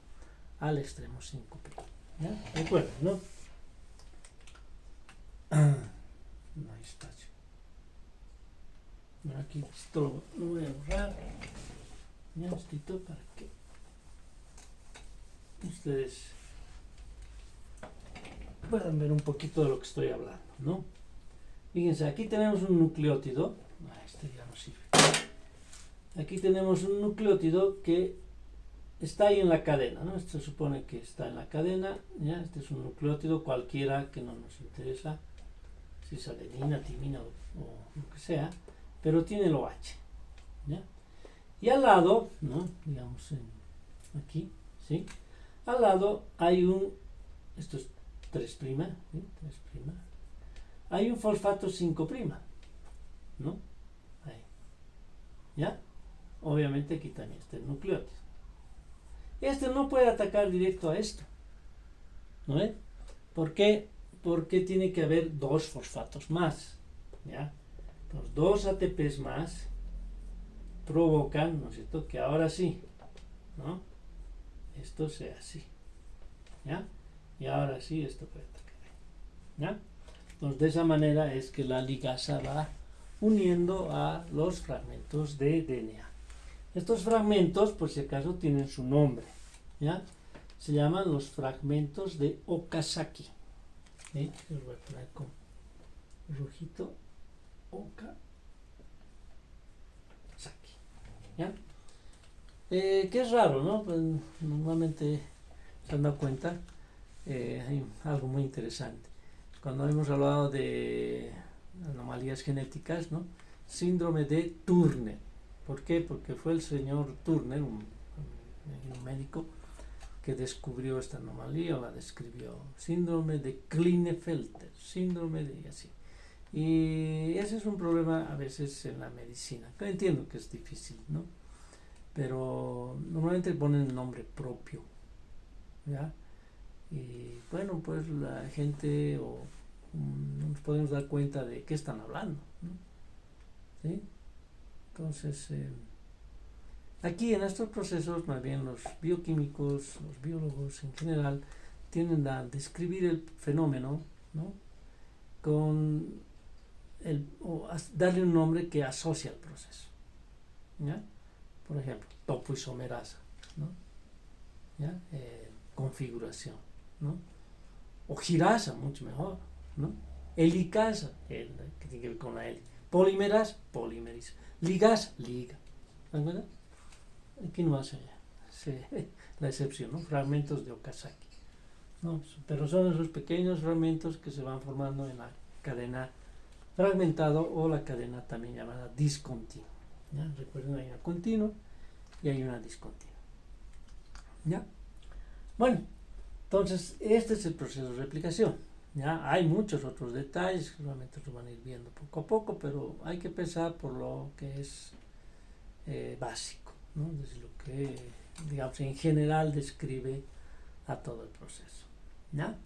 al extremo 5'. ¿Ya? Recuerden, ¿no? No hay espacio. Bueno, aquí esto lo voy a borrar. Ya escrito para que ustedes puedan ver un poquito de lo que estoy hablando, ¿no? Fíjense, aquí tenemos un nucleótido. Este ya no sirve. Aquí tenemos un nucleótido que está ahí en la cadena, ¿no? Este se supone que está en la cadena, ¿ya? Este es un nucleótido cualquiera que no nos interesa, si es adenina, timina o lo que sea, pero tiene el OH, ¿ya? Y al lado, ¿no? Digamos aquí, ¿sí? Al lado hay esto es 3', ¿sí? 3'. Hay un fosfato 5', ¿no? Ahí, ¿ya? Obviamente aquí también está el nucleótido. Este no puede atacar directo a esto, ¿no es? ¿Por qué? Porque tiene que haber 2 fosfatos más, ¿ya? Los 2 ATPs más provocan, ¿no es cierto?, que ahora sí, ¿no?, esto sea así, ¿ya? Y ahora sí esto puede atacar, ¿ya? Entonces, de esa manera es que la ligasa va uniendo a los fragmentos de DNA. Estos fragmentos, por si acaso, tienen su nombre, ¿ya? Se llaman los fragmentos de Okazaki. ¿Sí? Los voy a poner con rojito. Okazaki, ¿ya? Que es raro, ¿no? Pues, normalmente se han dado cuenta, hay algo muy interesante. Cuando hemos hablado de anomalías genéticas, ¿no? Síndrome de Turner. ¿Por qué? Porque fue el señor Turner, un médico, que descubrió esta anomalía, o la describió. Síndrome de Klinefelter, síndrome de así. Y ese es un problema a veces en la medicina. Yo entiendo que es difícil, ¿no? Pero normalmente ponen el nombre propio, ¿ya? Y bueno, pues la gente no nos podemos dar cuenta de qué están hablando, ¿no? ¿Sí? Entonces, Aquí en estos procesos, más bien los bioquímicos, los biólogos en general, tienden a describir el fenómeno, ¿no? Con o darle un nombre que asocia al proceso. ¿Ya? Por ejemplo, topoisomerasa, ¿no? ¿Ya? Configuración, ¿no? O girasa, mucho mejor, ¿no? Helicasa, que tiene que ver con la hélice. Polimerasa, polimeriza. Ligasa, liga. ¿De acuerdo? Aquí no hace la excepción, ¿no? Fragmentos de Okazaki, ¿no? Pero son esos pequeños fragmentos que se van formando en la cadena fragmentado o la cadena también llamada discontinua. ¿Ya? Recuerden, hay una continua y hay una discontinua. ¿Ya? Bueno, entonces este es el proceso de replicación. ¿Ya? Hay muchos otros detalles que realmente los van a ir viendo poco a poco, pero hay que empezar por lo que es básico, ¿no? Desde lo que, digamos, en general describe a todo el proceso. ¿Ya?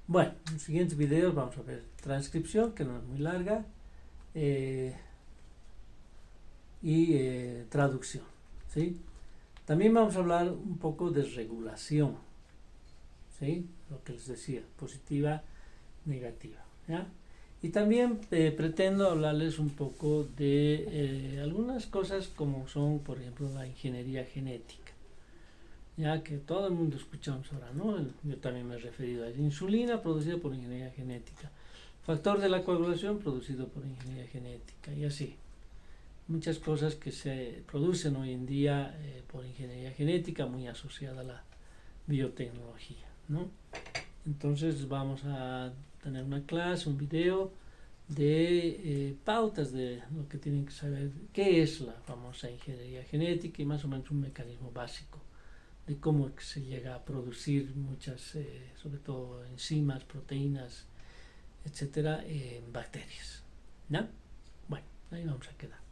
Bueno, en los siguientes videos vamos a ver transcripción, que no es muy larga, y traducción, ¿sí? También vamos a hablar un poco de regulación, ¿sí? Lo que les decía, positiva, negativa, ¿ya? Y también pretendo hablarles un poco de algunas cosas como son, por ejemplo, la ingeniería genética, ya que todo el mundo escuchamos ahora, ¿no? Yo también me he referido a la insulina producida por ingeniería genética, factor de la coagulación producido por ingeniería genética y así. Muchas cosas que se producen hoy en día por ingeniería genética muy asociada a la biotecnología, ¿no? Entonces vamos a tener una clase, un video de pautas de lo que tienen que saber, qué es la famosa ingeniería genética y más o menos un mecanismo básico de cómo se llega a producir muchas, sobre todo enzimas, proteínas, etcétera, en bacterias, ¿no? Bueno, ahí vamos a quedar.